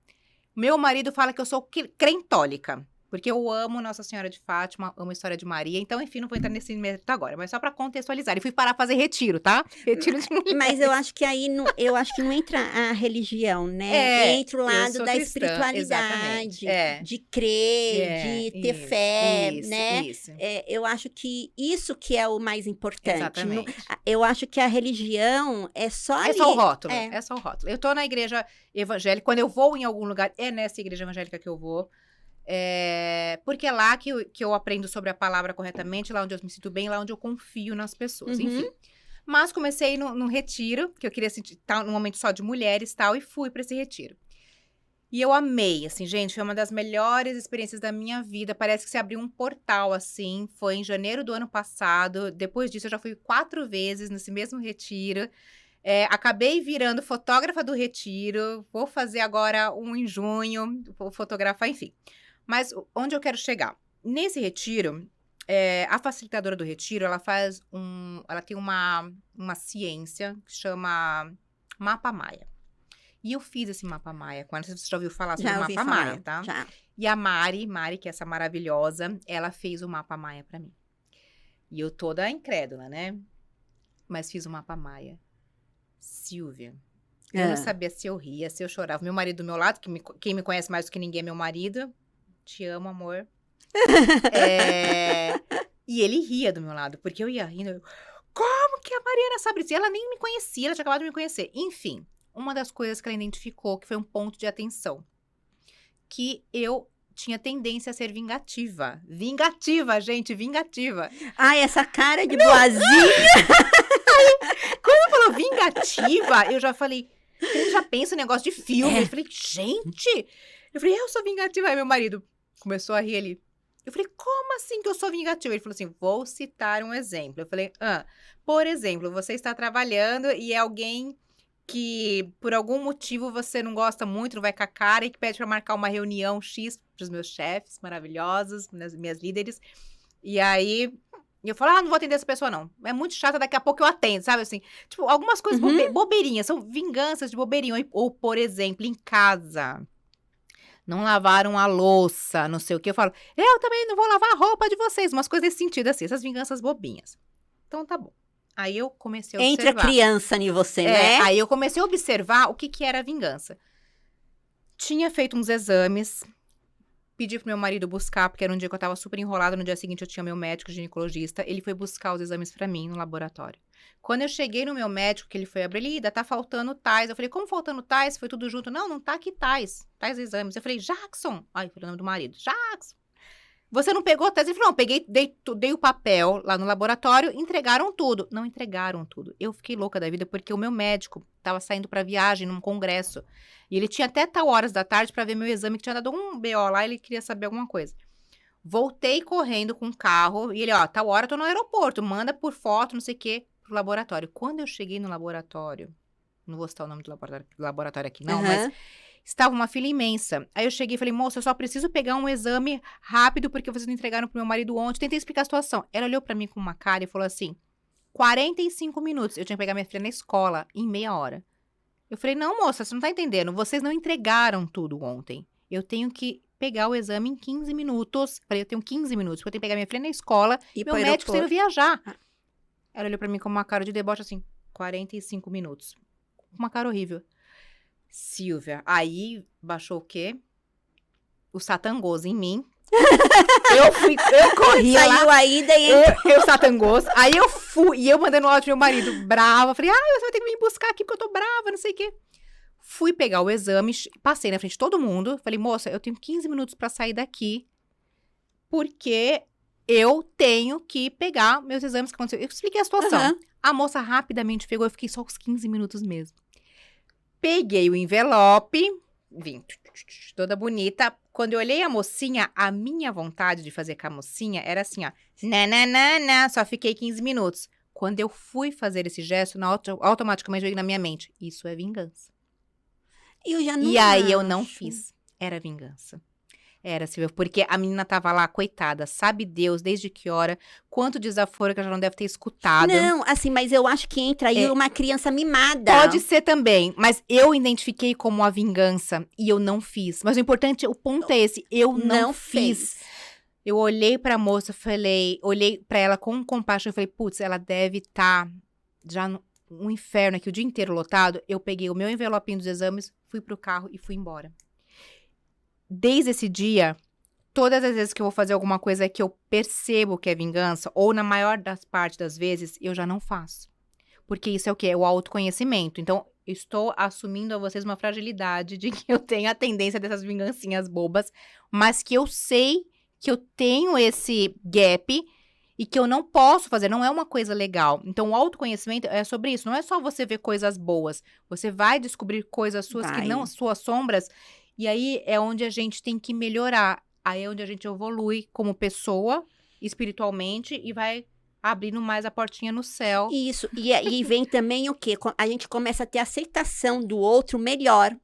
[SPEAKER 2] Meu marido fala que eu sou crentólica, porque eu amo Nossa Senhora de Fátima, amo a história de Maria, então, enfim, não vou entrar nesse mérito agora, mas só para contextualizar. E fui parar fazer retiro, tá? Retiro de mulheres.
[SPEAKER 1] Mas eu acho que aí não, eu acho que não entra a religião, né? Entra o lado
[SPEAKER 2] sou
[SPEAKER 1] da
[SPEAKER 2] cristã,
[SPEAKER 1] espiritualidade,
[SPEAKER 2] exatamente.
[SPEAKER 1] de crer, de ter fé, né?
[SPEAKER 2] Isso.
[SPEAKER 1] Eu acho que isso que é o mais importante.
[SPEAKER 2] Exatamente.
[SPEAKER 1] Eu acho que a religião é só ali.
[SPEAKER 2] É só o rótulo,
[SPEAKER 1] É.
[SPEAKER 2] é só o rótulo. Eu tô na igreja evangélica, quando eu vou em algum lugar, é nessa igreja evangélica que eu vou. Porque é lá que eu aprendo sobre a palavra corretamente, lá onde eu me sinto bem, lá onde eu confio nas pessoas,
[SPEAKER 1] Uhum.
[SPEAKER 2] enfim. Mas comecei num retiro, que eu queria estar num momento só de mulheres e tal, e fui pra esse retiro. E eu amei, assim, gente, foi uma das melhores experiências da minha vida, parece que se abriu um portal, assim, foi em janeiro do ano passado, depois disso eu já fui 4 vezes nesse mesmo retiro. Acabei virando fotógrafa do retiro, vou fazer agora um em junho, vou fotografar, enfim. Mas onde eu quero chegar? Nesse retiro, a facilitadora do retiro, ela tem uma ciência que chama Mapa Maia. E eu fiz esse Mapa Maia com ela, não sei se você já ouviu falar sobre o Mapa Maia, tá?
[SPEAKER 1] Já.
[SPEAKER 2] E a Mari, que é essa maravilhosa, ela fez o Mapa Maia pra mim. E eu toda incrédula, né? Mas fiz o Mapa Maia. Silvia, eu não sabia se eu ria, se eu chorava. Meu marido do meu lado, quem me conhece mais do que ninguém é meu marido. Te amo, amor. E ele ria do meu lado, porque eu ia rindo. Como que a Mariana sabe isso? E ela nem me conhecia, ela tinha acabado de me conhecer. Enfim, uma das coisas que ela identificou, que foi um ponto de atenção, que eu tinha tendência a ser vingativa. Vingativa, gente, vingativa.
[SPEAKER 1] Ai, essa cara de boazinha.
[SPEAKER 2] Quando falou vingativa, eu já falei, eu já penso em negócio de filme. Eu falei, gente, eu sou vingativa. Aí meu marido começou a rir ali. Eu falei, como assim que eu sou vingativa? Ele falou assim, vou citar um exemplo. Eu falei, por exemplo, você está trabalhando e é alguém que, por algum motivo, você não gosta muito, não vai com a cara, e que pede para marcar uma reunião X para os meus chefes maravilhosos, minhas líderes. E aí eu falo, não vou atender essa pessoa, não. É muito chata, daqui a pouco eu atendo, sabe assim? Tipo, algumas coisas bobeirinhas, são vinganças de bobeirinho. Ou, por exemplo, em casa, não lavaram a louça, não sei o que. Eu falo, eu também não vou lavar a roupa de vocês. Umas coisas desse sentido, assim, essas vinganças bobinhas. Então, tá bom. Aí eu comecei a observar.
[SPEAKER 1] Entra criança em você, né?
[SPEAKER 2] Aí eu comecei a observar o que era vingança. Tinha feito uns exames, pedi pro meu marido buscar, porque era um dia que eu tava super enrolada, no dia seguinte eu tinha meu médico ginecologista, ele foi buscar os exames pra mim no laboratório. Quando eu cheguei no meu médico, que ele foi abrir, Lida, tá faltando tais. Eu falei, como faltando tais? Foi tudo junto? Não tá aqui tais exames. Eu falei, Jackson, foi o nome do marido, Jackson, você não pegou tais? Ele falou, não, peguei, dei o papel lá no laboratório, entregaram tudo. Não entregaram tudo. Eu fiquei louca da vida, porque o meu médico tava saindo pra viagem num congresso. E ele tinha até tal horas da tarde pra ver meu exame, que tinha dado um BO lá, ele queria saber alguma coisa. Voltei correndo com o carro, e ele, tal hora eu tô no aeroporto, manda por foto, não sei o quê, pro laboratório. Quando eu cheguei no laboratório, não vou citar o nome do laboratório aqui não, mas estava uma fila imensa. Aí eu cheguei e falei, moça, eu só preciso pegar um exame rápido, porque vocês não entregaram pro meu marido ontem. Tentei explicar a situação. Ela olhou pra mim com uma cara e falou assim, 45 minutos. Eu tinha que pegar minha filha na escola em meia hora. Eu falei, não, moça, você não tá entendendo. Vocês não entregaram tudo ontem. Eu tenho que pegar o exame em 15 minutos. Falei, eu tenho 15 minutos, porque eu tenho que pegar minha filha na escola e meu médico saiu viajar. Ela olhou pra mim com uma cara de deboche assim, 45 minutos. Uma cara horrível. Silvia, aí baixou o quê? O satangoso em mim. Eu corri lá.
[SPEAKER 1] Saiu a ida e
[SPEAKER 2] Eu satangoso. Aí eu fui, e eu mandando áudio pro meu marido, brava. Falei, você vai ter que vir buscar aqui porque eu tô brava, não sei o quê. Fui pegar o exame, passei na frente de todo mundo. Falei, moça, eu tenho 15 minutos pra sair daqui, porque eu tenho que pegar meus exames que aconteceu. Eu expliquei a situação.
[SPEAKER 1] Aham.
[SPEAKER 2] A moça rapidamente pegou, eu fiquei só os 15 minutos mesmo. Peguei o envelope, vim toda bonita. Quando eu olhei a mocinha, a minha vontade de fazer com a mocinha era assim, ó. Nananana, só fiquei 15 minutos. Quando eu fui fazer esse gesto, automaticamente veio na minha mente, isso é vingança.
[SPEAKER 1] Eu já não
[SPEAKER 2] E aí eu não
[SPEAKER 1] acho.
[SPEAKER 2] fiz. Era vingança. Era, Silvia, porque a menina tava lá, coitada, sabe Deus, desde que hora, quanto desaforo que ela já não deve ter escutado.
[SPEAKER 1] Não, assim, mas eu acho que entra aí
[SPEAKER 2] É.
[SPEAKER 1] uma criança mimada.
[SPEAKER 2] Pode ser também, mas eu identifiquei como a vingança e eu não fiz. Mas o importante, o ponto é esse, eu não fiz.
[SPEAKER 1] fez.
[SPEAKER 2] Eu olhei pra moça, olhei pra ela com compaixão e falei, putz, ela deve estar já no inferno aqui, o dia inteiro lotado. Eu peguei o meu envelopinho dos exames, fui pro carro e fui embora. Desde esse dia, todas as vezes que eu vou fazer alguma coisa que eu percebo que é vingança, ou na maior das partes das vezes, eu já não faço. Porque isso é o quê? É o autoconhecimento. Então, estou assumindo a vocês uma fragilidade de que eu tenho a tendência dessas vingancinhas bobas, mas que eu sei que eu tenho esse gap e que eu não posso fazer, não é uma coisa legal. Então, o autoconhecimento é sobre isso. Não é só você ver coisas boas. Você vai descobrir coisas suas que
[SPEAKER 1] Vai.
[SPEAKER 2] não, suas sombras, e aí é onde a gente tem que melhorar. Aí é onde a gente evolui como pessoa, espiritualmente, e vai abrindo mais a portinha no céu.
[SPEAKER 1] Isso. E aí vem também o quê? A gente começa a ter aceitação do outro melhor.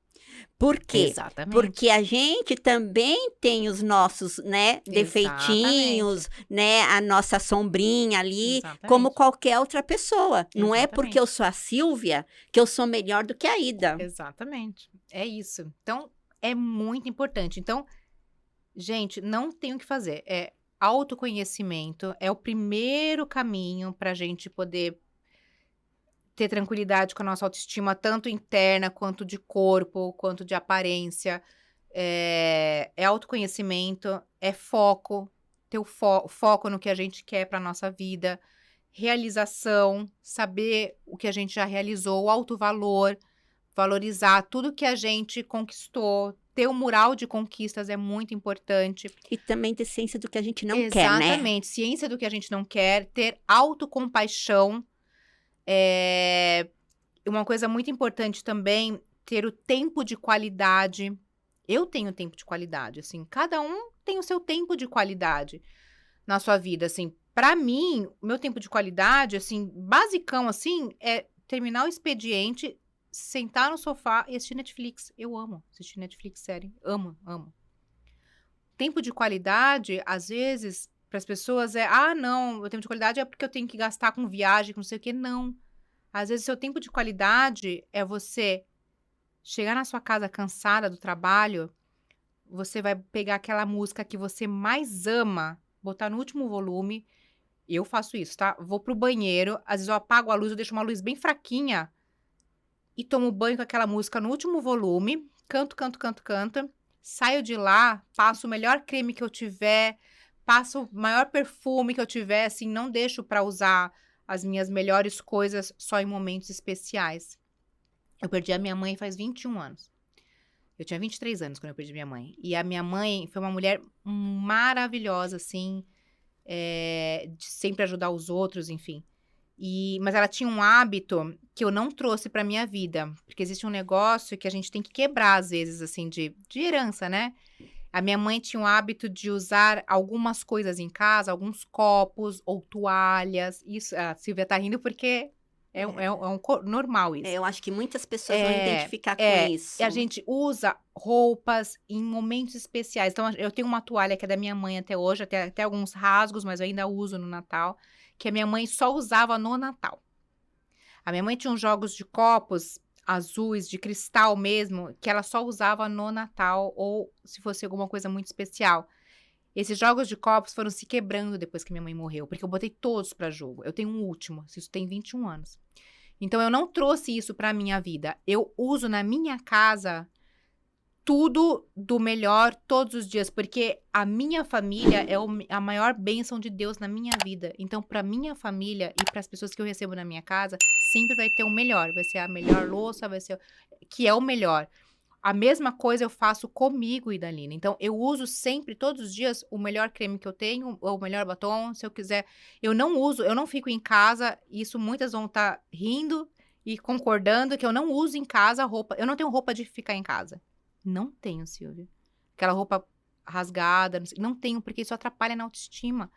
[SPEAKER 1] Por quê?
[SPEAKER 2] Exatamente.
[SPEAKER 1] Porque a gente também tem os nossos, né, defeitinhos, né, a nossa sombrinha ali,
[SPEAKER 2] Exatamente.
[SPEAKER 1] como qualquer outra pessoa. Não é
[SPEAKER 2] Exatamente.
[SPEAKER 1] porque eu sou a Silvia que eu sou melhor do que a Ida.
[SPEAKER 2] Exatamente. É isso. Então, é muito importante. Então, gente, não tem o que fazer. É autoconhecimento, é o primeiro caminho para a gente poder ter tranquilidade com a nossa autoestima, tanto interna, quanto de corpo, quanto de aparência. É autoconhecimento, é foco, ter o foco no que a gente quer para nossa vida, realização, saber o que a gente já realizou, o autovalor, valorizar tudo que a gente conquistou, ter um mural de conquistas é muito importante.
[SPEAKER 1] E também ter ciência do que a gente não quer, né?
[SPEAKER 2] Exatamente, ciência do que a gente não quer, ter autocompaixão. Uma coisa muito importante também, ter o tempo de qualidade. Eu tenho tempo de qualidade, assim, cada um tem o seu tempo de qualidade na sua vida, assim. Pra mim, o meu tempo de qualidade, assim, basicão, assim, é terminar o expediente, sentar no sofá e assistir Netflix. Eu amo assistir Netflix, série. Amo, amo. Tempo de qualidade, às vezes, para as pessoas não, o tempo de qualidade é porque eu tenho que gastar com viagem, com não sei o quê. Não. Às vezes, o seu tempo de qualidade é você chegar na sua casa cansada do trabalho, você vai pegar aquela música que você mais ama, botar no último volume. Eu faço isso, tá? Vou pro banheiro, às vezes eu apago a luz, eu deixo uma luz bem fraquinha e tomo banho com aquela música no último volume, canto, saio de lá, passo o melhor creme que eu tiver, passo o maior perfume que eu tiver, assim, não deixo pra usar as minhas melhores coisas só em momentos especiais. Eu perdi a minha mãe faz 21 anos. Eu tinha 23 anos quando eu perdi minha mãe. E a minha mãe foi uma mulher maravilhosa, assim, de sempre ajudar os outros, enfim. Mas ela tinha um hábito que eu não trouxe pra minha vida. Porque existe um negócio que a gente tem que quebrar, às vezes, assim, de herança, né? A minha mãe tinha um hábito de usar algumas coisas em casa, alguns copos ou toalhas. Isso, a Silvia tá rindo porque normal isso.
[SPEAKER 1] Eu acho que muitas pessoas vão identificar com isso.
[SPEAKER 2] E a gente usa roupas em momentos especiais. Então, eu tenho uma toalha que é da minha mãe até hoje, até alguns rasgos, mas eu ainda uso no Natal, que a minha mãe só usava no Natal. A minha mãe tinha uns jogos de copos azuis, de cristal mesmo, que ela só usava no Natal ou se fosse alguma coisa muito especial. Esses jogos de copos foram se quebrando depois que minha mãe morreu, porque eu botei todos pra jogo. Eu tenho um último, isso tem 21 anos. Então, eu não trouxe isso pra minha vida. Eu uso na minha casa tudo do melhor todos os dias, porque a minha família é a maior bênção de Deus na minha vida. Então, pra minha família e para as pessoas que eu recebo na minha casa, sempre vai ter o melhor. Vai ser a melhor louça, vai ser que é o melhor. A mesma coisa eu faço comigo e da Lina. Então, eu uso sempre, todos os dias, o melhor creme que eu tenho, ou o melhor batom, se eu quiser. Eu não fico em casa, isso muitas vão estar rindo e concordando, que eu não uso em casa roupa. Eu não tenho roupa de ficar em casa. Não tenho, Silvia. Aquela roupa rasgada, não tenho, porque isso atrapalha na autoestima.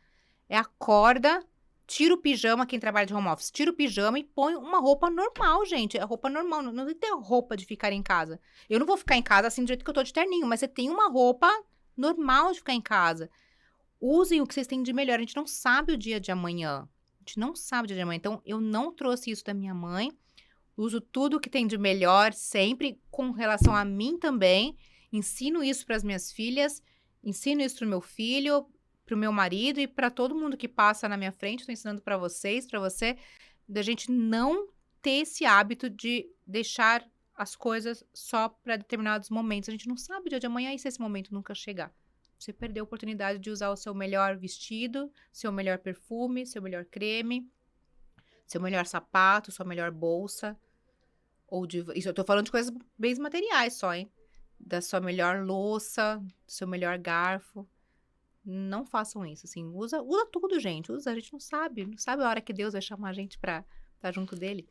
[SPEAKER 2] É acorda, tira o pijama, quem trabalha de home office, tira o pijama e põe uma roupa normal, gente. É roupa normal, não tem que ter roupa de ficar em casa. Eu não vou ficar em casa assim do jeito que eu tô de terninho, mas você tem uma roupa normal de ficar em casa. Usem o que vocês têm de melhor. A gente não sabe o dia de amanhã. A gente não sabe o dia de amanhã. Então, eu não trouxe isso da minha mãe. Uso tudo que tem de melhor sempre com relação a mim também. Ensino isso para as minhas filhas, ensino isso para o meu filho, para o meu marido e para todo mundo que passa na minha frente. Estou ensinando para vocês, para você, da gente não ter esse hábito de deixar as coisas só para determinados momentos. A gente não sabe o dia de amanhã e se esse momento nunca chegar. Você perdeu a oportunidade de usar o seu melhor vestido, seu melhor perfume, seu melhor creme, seu melhor sapato, sua melhor bolsa. Isso eu tô falando de coisas bens materiais só, hein? Da sua melhor louça, do seu melhor garfo. Não façam isso, assim. Usa tudo, gente. A gente não sabe a hora que Deus vai chamar a gente pra estar junto dele.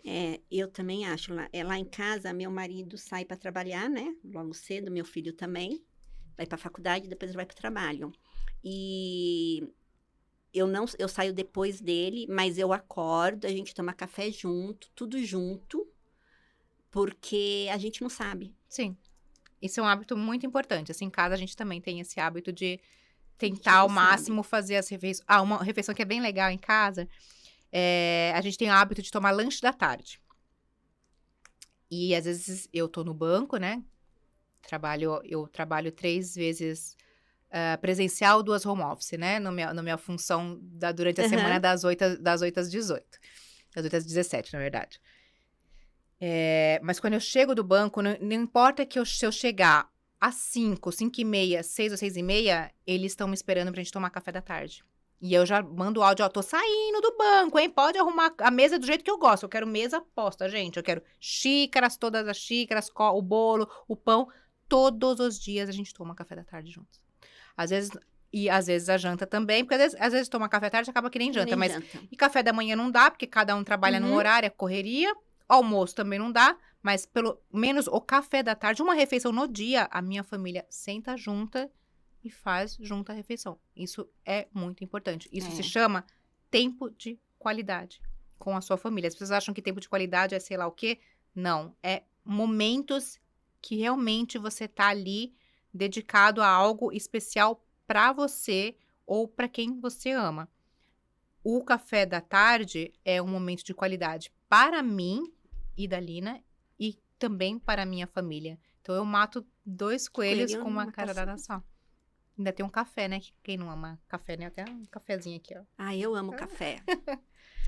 [SPEAKER 1] Eu também acho. Lá em casa, meu marido sai para trabalhar, né? Logo cedo, meu filho também. Vai para a faculdade, depois vai para o trabalho. E eu saio depois dele, mas eu acordo, a gente toma café junto, tudo junto, porque a gente não sabe.
[SPEAKER 2] Sim. Isso é um hábito muito importante. Assim, em casa a gente também tem esse hábito de tentar ao máximo fazer as refeições. Uma refeição que é bem legal em casa, a gente tem o hábito de tomar lanche da tarde. E às vezes eu tô no banco, né? Eu trabalho 3 vezes presencial, 2 home office, né? Na minha função durante a semana das 8 às 18. Das 8 às 17, na verdade. Mas quando eu chego do banco, não importa se eu chegar às 5, 5h30, 6 ou 6h30, eles estão me esperando pra gente tomar café da tarde. E eu já mando o áudio, tô saindo do banco, hein? Pode arrumar a mesa do jeito que eu gosto. Eu quero mesa posta, gente. Eu quero xícaras, todas as xícaras, o bolo, o pão. Todos os dias a gente toma café da tarde juntos. Às vezes a janta também, porque às vezes toma café da tarde acaba que nem janta. E café da manhã não dá, porque cada um trabalha num horário, é correria. Almoço também não dá, mas pelo menos o café da tarde, uma refeição no dia, a minha família senta junta e faz junto a refeição. Isso é muito importante. Isso se chama tempo de qualidade com a sua família. As pessoas acham que tempo de qualidade é sei lá o quê. Não, é momentos que realmente você tá ali dedicado a algo especial para você ou para quem você ama. O café da tarde é um momento de qualidade para mim e da Lina e também para a minha família. Então eu mato 2 coelhos com uma cajadada só. Ainda tem um café, né? Quem não ama café, né? Até um cafezinho aqui, ó.
[SPEAKER 1] Ah, eu amo café.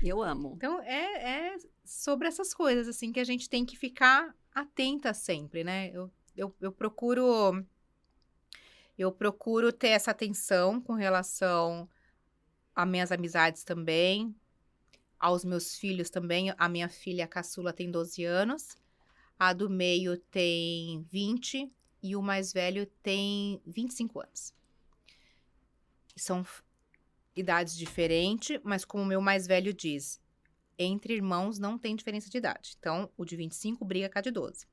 [SPEAKER 1] Eu amo.
[SPEAKER 2] Então, é sobre essas coisas, assim, que a gente tem que ficar atenta sempre, né? Eu procuro ter essa atenção com relação às minhas amizades também, aos meus filhos também. A minha filha caçula tem 12 anos, a do meio tem 20 e o mais velho tem 25 anos. São idades diferentes, mas como o meu mais velho diz, entre irmãos não tem diferença de idade. Então, o de 25 briga com a de 12.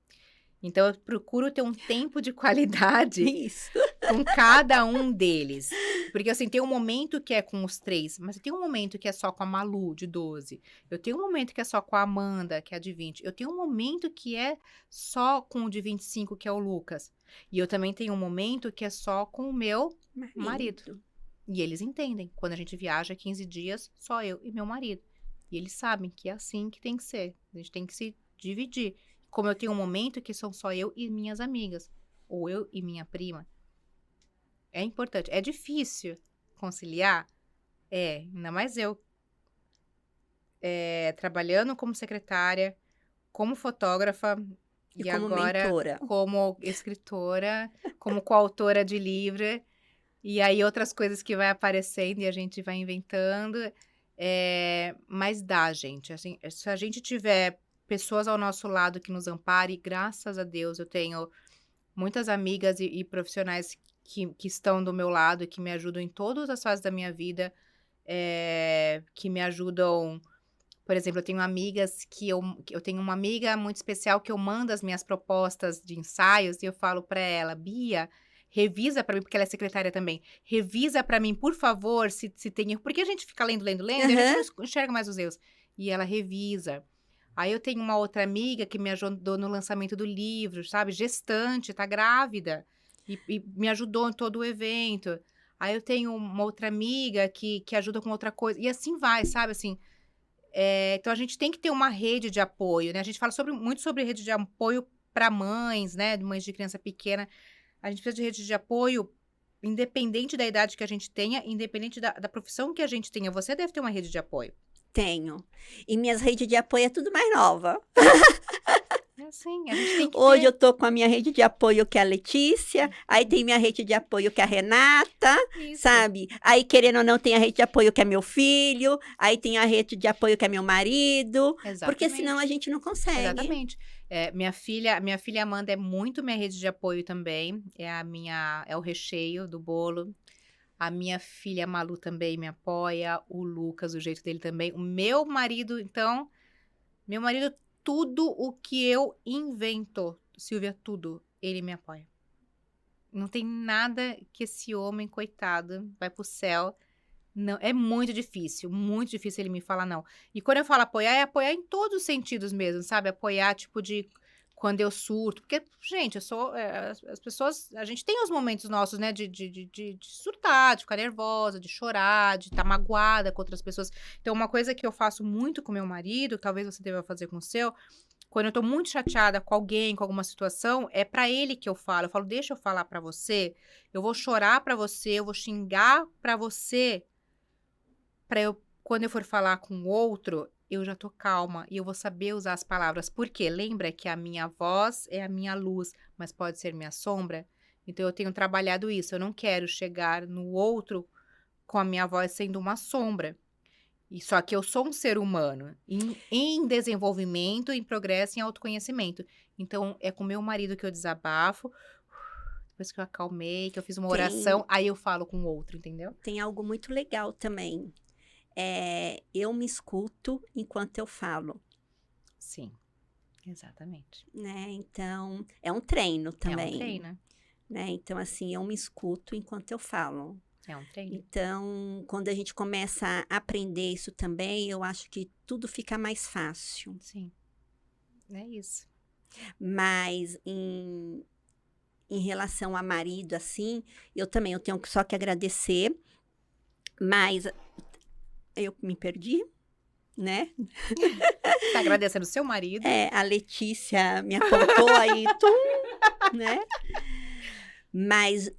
[SPEAKER 2] Então, eu procuro ter um tempo de qualidade com cada um deles. Porque, assim, tem um momento que é com os 3, mas tem um momento que é só com a Malu, de 12. Eu tenho um momento que é só com a Amanda, que é a de 20. Eu tenho um momento que é só com o de 25, que é o Lucas. E eu também tenho um momento que é só com o meu marido. E eles entendem. Quando a gente viaja 15 dias, só eu e meu marido. E eles sabem que é assim que tem que ser. A gente tem que se dividir. Como eu tenho um momento que são só eu e minhas amigas. Ou eu e minha prima. É importante. É difícil conciliar? Ainda mais eu. trabalhando como secretária, como fotógrafa
[SPEAKER 1] E
[SPEAKER 2] e
[SPEAKER 1] como
[SPEAKER 2] agora
[SPEAKER 1] mentora.
[SPEAKER 2] como escritora, como coautora de livro. E aí outras coisas que vai aparecendo e a gente vai inventando. Mas dá, gente. Assim, se a gente tiver pessoas ao nosso lado que nos amparem, graças a Deus, eu tenho muitas amigas e profissionais que estão do meu lado e que me ajudam em todas as fases da minha vida, que me ajudam. Por exemplo, eu tenho amigas que eu tenho uma amiga muito especial que eu mando as minhas propostas de ensaios e eu falo para ela, Bia, revisa para mim, porque ela é secretária também, revisa para mim, por favor, se tem erro, porque a gente fica lendo, e a gente não enxerga mais os erros. E ela revisa. Aí eu tenho uma outra amiga que me ajudou no lançamento do livro, sabe? Gestante, tá grávida. E me ajudou em todo o evento. Aí eu tenho uma outra amiga que ajuda com outra coisa. E assim vai, sabe? Assim, então a gente tem que ter uma rede de apoio, né? A gente fala muito sobre rede de apoio para mães, né? Mães de criança pequena. A gente precisa de rede de apoio, independente da idade que a gente tenha, independente da profissão que a gente tenha. Você deve ter uma rede de apoio.
[SPEAKER 1] Tenho. E minhas redes de apoio é tudo mais nova.
[SPEAKER 2] É assim, a gente tem que
[SPEAKER 1] Hoje
[SPEAKER 2] ter.
[SPEAKER 1] eu tô com a minha rede de apoio, que é a Letícia. Aí tem minha rede de apoio, que é a Renata.
[SPEAKER 2] Isso.
[SPEAKER 1] Sabe? Aí, querendo ou não, tem a rede de apoio, que é meu filho. Aí tem a rede de apoio, que é meu marido.
[SPEAKER 2] Exatamente.
[SPEAKER 1] Porque senão a gente não consegue.
[SPEAKER 2] Exatamente. Minha filha Amanda é muito minha rede de apoio também. É o recheio do bolo. A minha filha Malu também me apoia. O Lucas, o jeito dele também. O meu marido, então... Meu marido, tudo o que eu invento, Silvia, tudo, ele me apoia. Não tem nada que esse homem, coitado, vai pro céu. Não, é muito difícil ele me falar não. E quando eu falo apoiar, é apoiar em todos os sentidos mesmo, sabe? Apoiar, tipo, de quando eu surto. Porque, gente, eu sou... as pessoas... A gente tem os momentos nossos, né? De surtar, de ficar nervosa, de chorar, de estar magoada com outras pessoas. Então, uma coisa que eu faço muito com meu marido, talvez você deva fazer com o seu... Quando eu tô muito chateada com alguém, com alguma situação, é pra ele que eu falo. Eu falo, deixa eu falar pra você. Eu vou chorar pra você, eu vou xingar pra você. Quando eu for falar com o outro, eu já tô calma e eu vou saber usar as palavras. Por quê? Lembra que a minha voz é a minha luz, mas pode ser minha sombra? Então, eu tenho trabalhado isso. Eu não quero chegar no outro com a minha voz sendo uma sombra. E só que eu sou um ser humano em desenvolvimento, em progresso, em autoconhecimento. Então, é com meu marido que eu desabafo. Depois que eu acalmei, que eu fiz uma oração, aí eu falo com o outro, entendeu?
[SPEAKER 1] Tem algo muito legal também. Eu me escuto enquanto eu falo.
[SPEAKER 2] Sim, exatamente.
[SPEAKER 1] Né? Então, é um treino também.
[SPEAKER 2] É um treino.
[SPEAKER 1] Né? Então, assim, eu me escuto enquanto eu falo.
[SPEAKER 2] É um treino.
[SPEAKER 1] Então, quando a gente começa a aprender isso também, eu acho que tudo fica mais fácil.
[SPEAKER 2] Sim, é isso.
[SPEAKER 1] Mas em relação a marido, assim, eu tenho só que agradecer, mas eu me perdi, né?
[SPEAKER 2] Tá agradecendo o seu marido.
[SPEAKER 1] A Letícia me apontou aí, né? Mas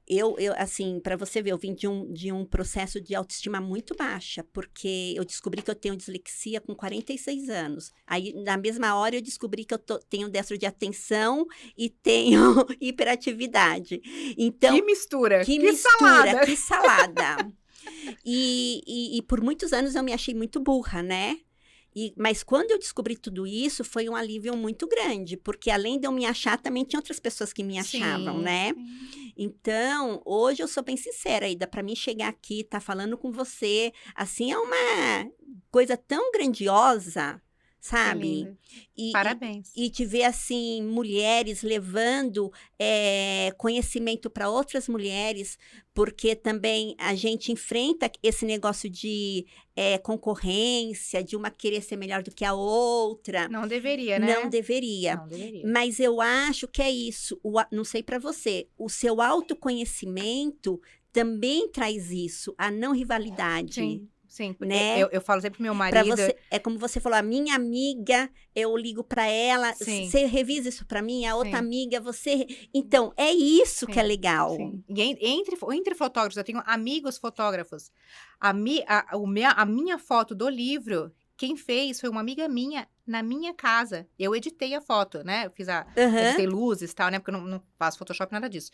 [SPEAKER 1] eu assim, para você ver, eu vim de um processo de autoestima muito baixa, porque eu descobri que eu tenho dislexia com 46 anos. Aí, na mesma hora, eu descobri que eu tenho déficit de atenção e tenho hiperatividade. Então,
[SPEAKER 2] Que mistura,
[SPEAKER 1] salada! Que salada! E por muitos anos eu me achei muito burra, né? Mas quando eu descobri tudo isso, foi um alívio muito grande, porque além de eu me achar, também tinha outras pessoas que me achavam, né?
[SPEAKER 2] Sim.
[SPEAKER 1] Então, hoje eu sou bem sincera, Ida, para mim chegar aqui, tá falando com você, assim, é uma coisa tão grandiosa, sabe?
[SPEAKER 2] Parabéns.
[SPEAKER 1] E te ver, assim, mulheres levando conhecimento para outras mulheres, porque também a gente enfrenta esse negócio de concorrência, de uma querer ser melhor do que a outra.
[SPEAKER 2] Não deveria, né?
[SPEAKER 1] Não deveria.
[SPEAKER 2] Não deveria.
[SPEAKER 1] Mas eu acho que é isso. Não sei para você. O seu autoconhecimento também traz isso, a não rivalidade.
[SPEAKER 2] Sim. sim. Porque
[SPEAKER 1] né?
[SPEAKER 2] eu falo sempre pro meu
[SPEAKER 1] Pra
[SPEAKER 2] marido...
[SPEAKER 1] você, é como você falou, a minha amiga, eu ligo pra ela,
[SPEAKER 2] Sim.
[SPEAKER 1] você revisa isso pra mim, a outra
[SPEAKER 2] Sim.
[SPEAKER 1] amiga, você... Então, é isso que é
[SPEAKER 2] Sim,
[SPEAKER 1] legal.
[SPEAKER 2] Sim. E entre fotógrafos, eu tenho amigos fotógrafos. A minha foto do livro, quem fez foi uma amiga minha na minha casa. Eu editei a foto, né?
[SPEAKER 1] Aham.
[SPEAKER 2] Editei luzes e tal, né? Porque eu não faço Photoshop, nada disso.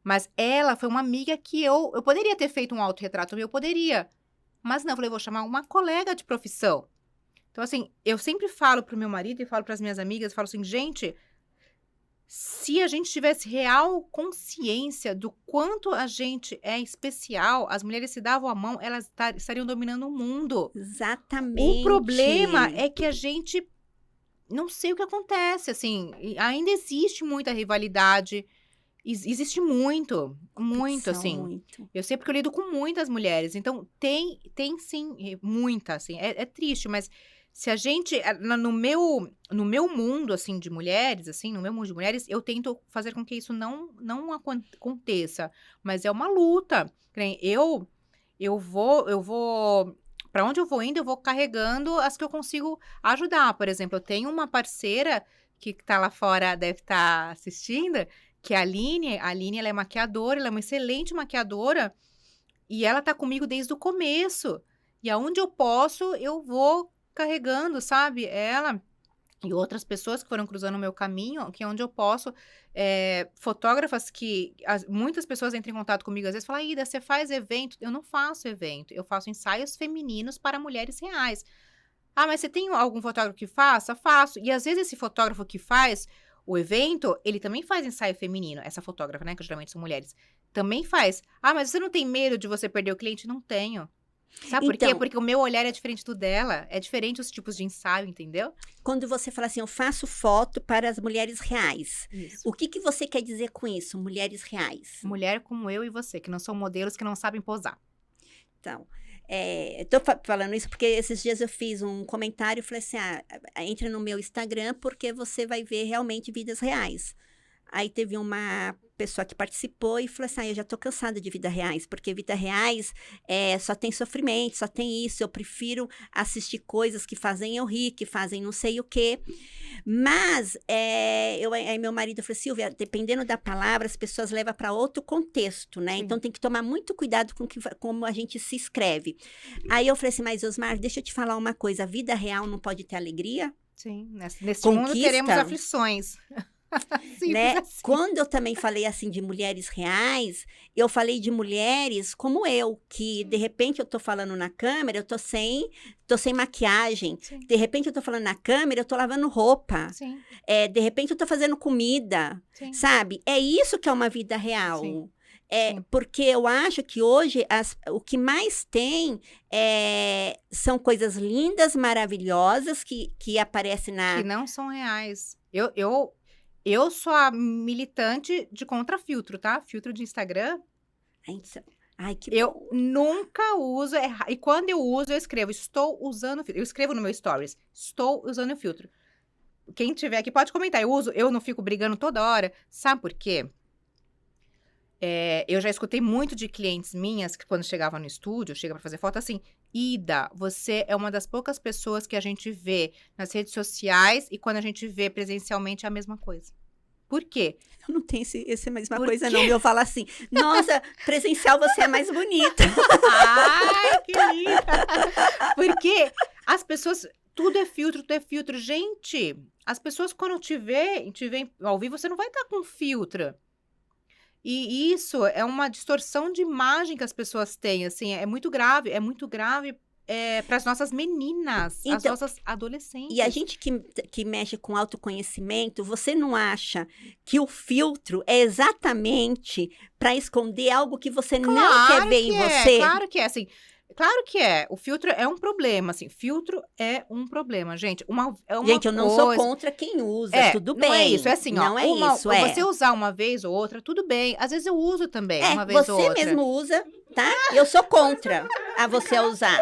[SPEAKER 2] Mas ela foi uma amiga que eu poderia ter feito um autorretrato meu, eu poderia. Mas não, eu falei, vou chamar uma colega de profissão. Então, assim, eu sempre falo pro meu marido e falo pras minhas amigas, falo assim, gente, se a gente tivesse real consciência do quanto a gente é especial, as mulheres se davam a mão, elas estariam dominando o mundo.
[SPEAKER 1] Exatamente.
[SPEAKER 2] O problema é que a gente não sei o que acontece, assim, ainda existe muita rivalidade, existe muito,
[SPEAKER 1] Competição,
[SPEAKER 2] assim.
[SPEAKER 1] muito.
[SPEAKER 2] Eu sei porque eu lido com muitas mulheres, então tem sim, muita, assim, é triste, mas se a gente, no meu mundo, assim, de mulheres, assim, no meu mundo de mulheres, eu tento fazer com que isso não aconteça, mas é uma luta. Que nem eu vou, para onde eu vou indo, eu vou carregando as que eu consigo ajudar. Por exemplo, eu tenho uma parceira que tá lá fora, deve estar assistindo, que é a Aline. A Aline, ela é maquiadora, ela é uma excelente maquiadora, e ela tá comigo desde o começo. E aonde eu posso, eu vou carregando, sabe? Ela e outras pessoas que foram cruzando o meu caminho, que é onde eu posso, fotógrafas que, muitas pessoas entram em contato comigo, às vezes falam, Ida, você faz evento? Eu não faço evento, eu faço ensaios femininos para mulheres reais. Ah, mas você tem algum fotógrafo que faça? Faço. E às vezes esse fotógrafo que faz o evento, ele também faz ensaio feminino, essa fotógrafa, né, que geralmente são mulheres, também faz. Ah, mas você não tem medo de você perder o cliente? Não tenho. Sabe por quê?
[SPEAKER 1] Então,
[SPEAKER 2] Porque o meu olhar é diferente do dela. É diferente os tipos de ensaio, entendeu?
[SPEAKER 1] quando você fala assim, eu faço foto para as mulheres reais,
[SPEAKER 2] Isso.
[SPEAKER 1] o que você quer dizer com isso, mulheres reais?
[SPEAKER 2] Mulher como eu e você, que não são modelos que não sabem posar.
[SPEAKER 1] Então, eu tô falando isso porque esses dias eu fiz um comentário e falei assim, entra no meu Instagram porque você vai ver realmente vidas reais. Aí teve uma pessoa que participou e falou assim, eu já tô cansada de vidas reais, porque vidas reais só tem sofrimento, só tem isso, eu prefiro assistir coisas que fazem eu rir, que fazem não sei o quê. Mas, aí meu marido falou, Silvia, dependendo da palavra, as pessoas levam para outro contexto, né?
[SPEAKER 2] Sim.
[SPEAKER 1] Então tem que tomar muito cuidado com como a gente se escreve. Aí eu falei assim, mas Osmar, deixa eu te falar uma coisa, a vida real não pode ter alegria?
[SPEAKER 2] Sim, nesse
[SPEAKER 1] Conquista.
[SPEAKER 2] mundo teremos aflições. Simples
[SPEAKER 1] Né?
[SPEAKER 2] assim.
[SPEAKER 1] Quando eu também falei assim de mulheres reais, eu falei de mulheres como eu, que de repente eu tô falando na câmera, eu tô sem maquiagem.
[SPEAKER 2] Sim.
[SPEAKER 1] De repente eu tô falando na câmera, eu tô lavando roupa.
[SPEAKER 2] Sim,
[SPEAKER 1] De repente eu tô fazendo comida,
[SPEAKER 2] sim.
[SPEAKER 1] sabe? É isso que é uma vida real.
[SPEAKER 2] Sim. Sim.
[SPEAKER 1] Porque eu acho que hoje o que mais tem são coisas lindas, maravilhosas que aparecem
[SPEAKER 2] Que não são reais. Eu sou a militante de contra-filtro, tá? Filtro de Instagram.
[SPEAKER 1] Ai, que
[SPEAKER 2] Eu
[SPEAKER 1] bom.
[SPEAKER 2] nunca uso. E quando eu uso, eu escrevo, estou usando filtro. Eu escrevo no meu stories, estou usando o filtro. Quem tiver aqui pode comentar. Eu não fico brigando toda hora. Sabe por quê? Eu já escutei muito de clientes minhas que quando chegava no estúdio, chega pra fazer foto assim, Ida, você é uma das poucas pessoas que a gente vê nas redes sociais e quando a gente vê presencialmente é a mesma coisa. Por quê?
[SPEAKER 1] Eu não tenho essa mesma
[SPEAKER 2] Por
[SPEAKER 1] coisa,
[SPEAKER 2] quê?
[SPEAKER 1] não. Eu falo assim, nossa, presencial você é mais bonita.
[SPEAKER 2] Ai, que linda! Porque as pessoas, tudo é filtro. Gente, as pessoas quando te veem ao vivo, você não vai estar com filtro. E isso é uma distorção de imagem que as pessoas têm, assim, é muito grave para as nossas meninas, as
[SPEAKER 1] Então,
[SPEAKER 2] nossas adolescentes.
[SPEAKER 1] E a gente que mexe com autoconhecimento, você não acha que o filtro é exatamente para esconder algo que você não quer ver em você?
[SPEAKER 2] Claro que é, assim. Claro que é. O filtro é um problema, assim. Filtro é um problema, gente.
[SPEAKER 1] Gente, eu não sou contra quem usa, tudo bem.
[SPEAKER 2] Não é isso, é assim,
[SPEAKER 1] não
[SPEAKER 2] ó.
[SPEAKER 1] é isso,
[SPEAKER 2] Você usar uma vez ou outra, tudo bem. Às vezes eu uso também, uma vez ou outra.
[SPEAKER 1] Você mesmo usa, tá? Eu sou contra a você usar.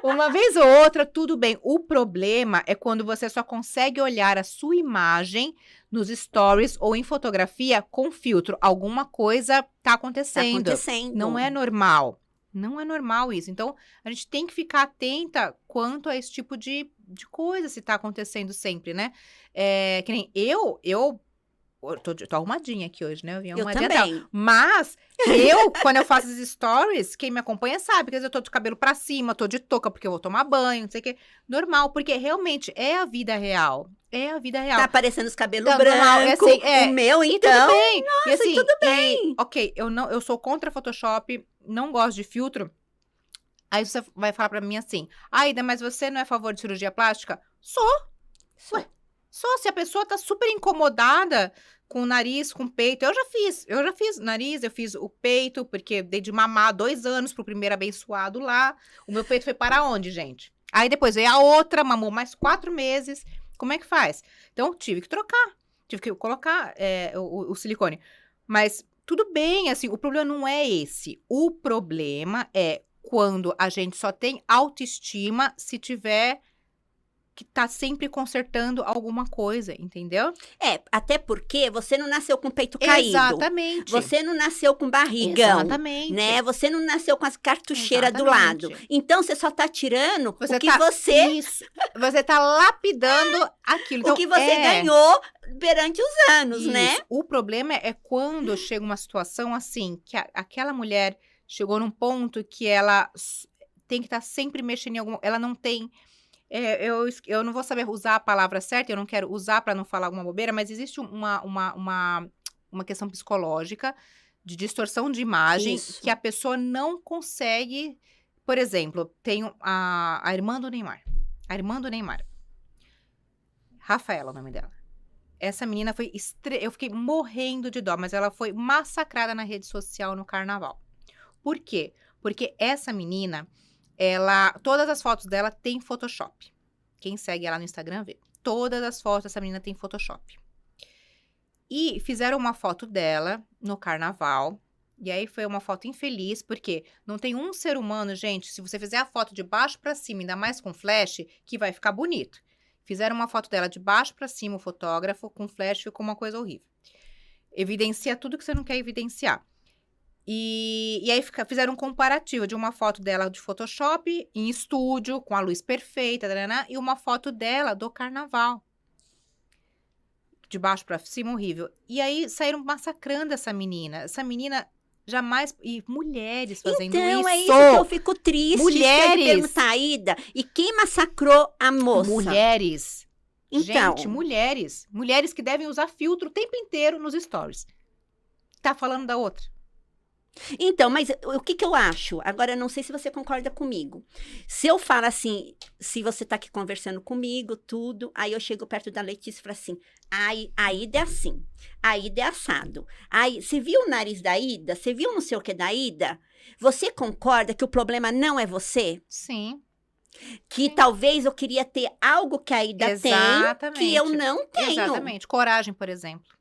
[SPEAKER 2] Uma vez ou outra, tudo bem. O problema é quando você só consegue olhar a sua imagem nos stories ou em fotografia com filtro. Alguma coisa tá acontecendo.
[SPEAKER 1] Tá acontecendo.
[SPEAKER 2] Não é normal. Não é normal isso. Então, a gente tem que ficar atenta quanto a esse tipo de coisa, se tá acontecendo sempre, né? Que nem eu tô arrumadinha aqui hoje, né? Eu vim
[SPEAKER 1] Eu
[SPEAKER 2] arrumadinha
[SPEAKER 1] também.
[SPEAKER 2] Mas, quando eu faço as stories, quem me acompanha sabe que às vezes eu tô de cabelo pra cima, tô de touca porque eu vou tomar banho, não sei o quê. Normal, porque realmente é a vida real. É a vida real.
[SPEAKER 1] Tá aparecendo os cabelos
[SPEAKER 2] Então, normal,
[SPEAKER 1] brancos,
[SPEAKER 2] assim,
[SPEAKER 1] o meu,
[SPEAKER 2] E
[SPEAKER 1] então.
[SPEAKER 2] tudo bem.
[SPEAKER 1] Nossa,
[SPEAKER 2] e assim,
[SPEAKER 1] tudo bem.
[SPEAKER 2] Ok, eu sou contra Photoshop, não gosto de filtro. Aí você vai falar pra mim assim, Aida, mas você não é a favor de cirurgia plástica? Sou. Ué, só se a pessoa tá super incomodada com o nariz, com o peito. Eu já fiz nariz, eu fiz o peito, porque dei de mamar 2 anos pro primeiro abençoado lá. O meu peito foi para onde, gente? Aí depois veio a outra, mamou mais 4 meses. Como é que faz? Então, tive que trocar. Tive que colocar o silicone. Mas tudo bem, assim, o problema não é esse. O problema é quando a gente só tem autoestima se tiver que tá sempre consertando alguma coisa, entendeu?
[SPEAKER 1] Até porque você não nasceu com o peito caído.
[SPEAKER 2] Exatamente.
[SPEAKER 1] Você não nasceu com barrigão.
[SPEAKER 2] Exatamente.
[SPEAKER 1] Né? Você não nasceu com as cartucheiras do lado. Então, você só tá tirando o que
[SPEAKER 2] Isso. Você tá lapidando aquilo. Então,
[SPEAKER 1] o que você ganhou perante os anos,
[SPEAKER 2] isso.
[SPEAKER 1] né?
[SPEAKER 2] O problema é quando chega uma situação assim, que aquela mulher chegou num ponto que ela tem que estar sempre mexendo em alguma... Ela não tem... eu não vou saber usar a palavra certa, eu não quero usar para não falar alguma bobeira, mas existe uma questão psicológica de distorção de imagem que a pessoa não consegue. Por exemplo, tem a irmã do Neymar. A irmã do Neymar. Rafaela, o nome dela. Essa menina foi... Eu fiquei morrendo de dó, mas ela foi massacrada na rede social no carnaval. Por quê? Porque essa menina... todas as fotos dela tem Photoshop. Quem segue ela no Instagram vê. Todas as fotos dessa menina tem Photoshop. E fizeram uma foto dela no carnaval. E aí foi uma foto infeliz, porque não tem um ser humano, gente, se você fizer a foto de baixo pra cima, ainda mais com flash, que vai ficar bonito. Fizeram uma foto dela de baixo pra cima, o fotógrafo, com flash, ficou uma coisa horrível. Evidencia tudo que você não quer evidenciar. E aí fizeram um comparativo de uma foto dela de Photoshop em estúdio, com a luz perfeita, e uma foto dela do carnaval. De baixo pra cima, horrível. E aí saíram massacrando essa menina. Essa menina jamais... E mulheres fazendo isso.
[SPEAKER 1] Então, é isso que eu fico triste.
[SPEAKER 2] Mulheres.
[SPEAKER 1] Saída. E quem massacrou a moça?
[SPEAKER 2] Mulheres.
[SPEAKER 1] Então.
[SPEAKER 2] Gente, mulheres. Mulheres que devem usar filtro o tempo inteiro nos stories. Tá falando da outra.
[SPEAKER 1] Então, mas o que eu acho? Agora, eu não sei se você concorda comigo. Se eu falo assim, se você tá aqui conversando comigo, tudo, aí eu chego perto da Letícia e falo assim, a Ida é assim, a Ida é assado. Aí, você viu o nariz da Ida? Você viu não sei o que da Ida? Você concorda que o problema não é você?
[SPEAKER 2] Sim.
[SPEAKER 1] Que talvez eu queria ter algo que a Ida tem, que eu não tenho.
[SPEAKER 2] Exatamente. Coragem, por exemplo.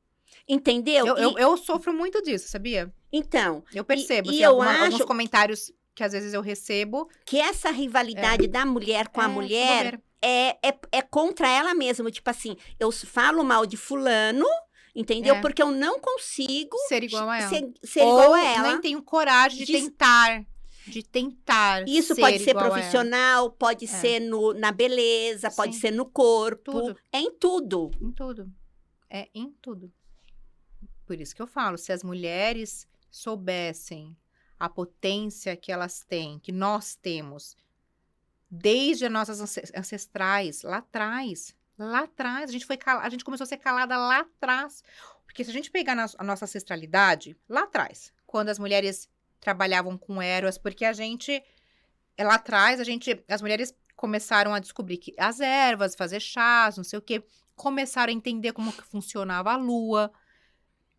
[SPEAKER 1] Entendeu?
[SPEAKER 2] Eu sofro muito disso, sabia?
[SPEAKER 1] Então.
[SPEAKER 2] Eu percebo.
[SPEAKER 1] E
[SPEAKER 2] assim, alguns comentários que às vezes eu recebo.
[SPEAKER 1] Que essa rivalidade da mulher com a mulher é contra ela mesma. Tipo assim, eu falo mal de fulano, entendeu? Porque eu não consigo
[SPEAKER 2] ser igual a ela.
[SPEAKER 1] Ser igual a ela.
[SPEAKER 2] Nem tenho coragem de tentar. De tentar.
[SPEAKER 1] Isso pode ser profissional, pode ser na beleza, pode ser no corpo.
[SPEAKER 2] Tudo.
[SPEAKER 1] É em tudo.
[SPEAKER 2] Em tudo. É em tudo. Por isso que eu falo, se as mulheres soubessem a potência que elas têm, que nós temos, desde as nossas ancestrais, lá atrás, a gente começou a ser calada lá atrás. Porque se a gente pegar a nossa ancestralidade, lá atrás, quando as mulheres trabalhavam com ervas, porque lá atrás, as mulheres começaram a descobrir que as ervas, fazer chás, não sei o quê, começaram a entender como que funcionava a lua,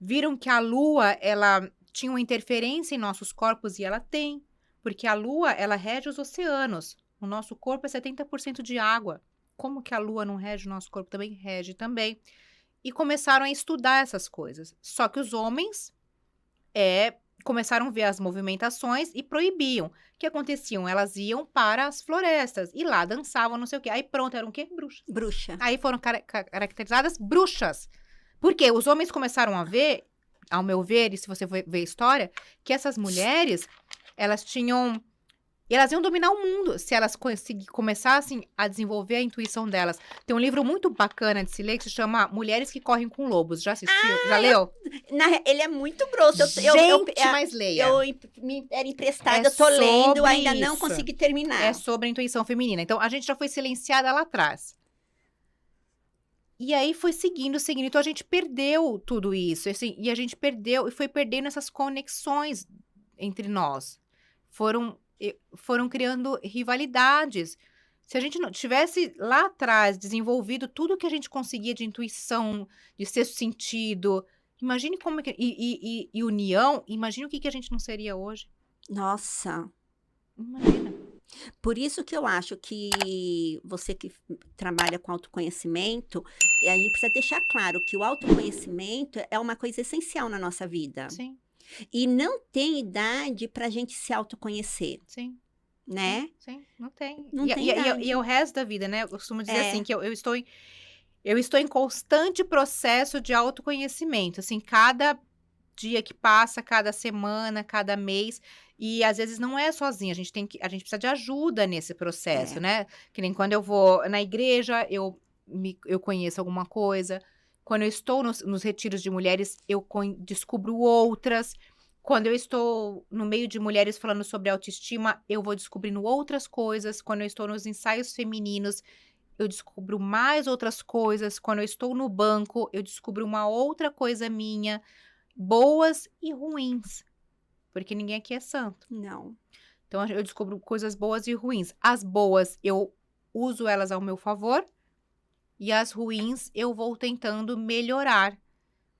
[SPEAKER 2] viram que a lua, ela tinha uma interferência em nossos corpos, e ela tem, porque a lua, ela rege os oceanos. O nosso corpo é 70% de água. Como que a lua não rege o nosso corpo? Também rege também. E começaram a estudar essas coisas. Só que os homens começaram a ver as movimentações e proibiam. O que aconteciam? Elas iam para as florestas e lá dançavam, não sei o quê. Aí pronto, eram o quê? Bruxas.
[SPEAKER 1] Bruxa.
[SPEAKER 2] Aí foram caracterizadas bruxas. Porque os homens começaram a ver, ao meu ver, e se você ver a história, que essas mulheres elas tinham... E elas iam dominar o mundo se elas começassem a desenvolver a intuição delas. Tem um livro muito bacana de se ler que se chama Mulheres que Correm com Lobos. Já assistiu? Já leu?
[SPEAKER 1] Ele é muito grosso.
[SPEAKER 2] Mas leia.
[SPEAKER 1] Me era emprestado, eu tô lendo, ainda não consegui terminar.
[SPEAKER 2] É sobre a intuição feminina. Então, a gente já foi silenciada lá atrás. E aí foi seguindo. Então a gente perdeu tudo isso. Assim, e a gente perdeu, e foi perdendo essas conexões entre nós. Foram criando rivalidades. Se a gente não tivesse lá atrás desenvolvido tudo que a gente conseguia de intuição, de sexto sentido, imagine como é que. E união, imagine o que a gente não seria hoje.
[SPEAKER 1] Nossa.
[SPEAKER 2] Imagina.
[SPEAKER 1] Por isso que eu acho que você que trabalha com autoconhecimento, a gente precisa deixar claro que o autoconhecimento é uma coisa essencial na nossa vida.
[SPEAKER 2] Sim.
[SPEAKER 1] E não tem idade pra gente se autoconhecer.
[SPEAKER 2] Sim.
[SPEAKER 1] Né?
[SPEAKER 2] Sim, não tem.
[SPEAKER 1] Não tem idade.
[SPEAKER 2] E é o resto da vida, né? Eu costumo dizer assim, que eu estou em constante processo de autoconhecimento. Assim, cada dia que passa, cada semana, cada mês. E às vezes não é sozinha, a gente precisa de ajuda nesse processo, né? Que nem quando eu vou na igreja, eu conheço alguma coisa. Quando eu estou nos retiros de mulheres, eu descubro outras. Quando eu estou no meio de mulheres falando sobre autoestima, eu vou descobrindo outras coisas. Quando eu estou nos ensaios femininos, eu descubro mais outras coisas. Quando eu estou no banco, eu descubro uma outra coisa minha, boas e ruins. Porque ninguém aqui é santo.
[SPEAKER 1] Não.
[SPEAKER 2] Então, eu descubro coisas boas e ruins. As boas, eu uso elas ao meu favor. E as ruins, eu vou tentando melhorar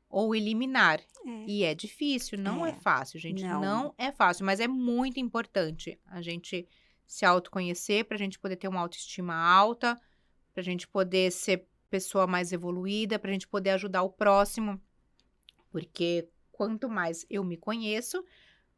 [SPEAKER 2] ou eliminar. E é difícil, não é fácil, gente. Não é fácil, mas é muito importante a gente se autoconhecer pra gente poder ter uma autoestima alta, pra gente poder ser pessoa mais evoluída, pra gente poder ajudar o próximo. Porque quanto mais eu me conheço,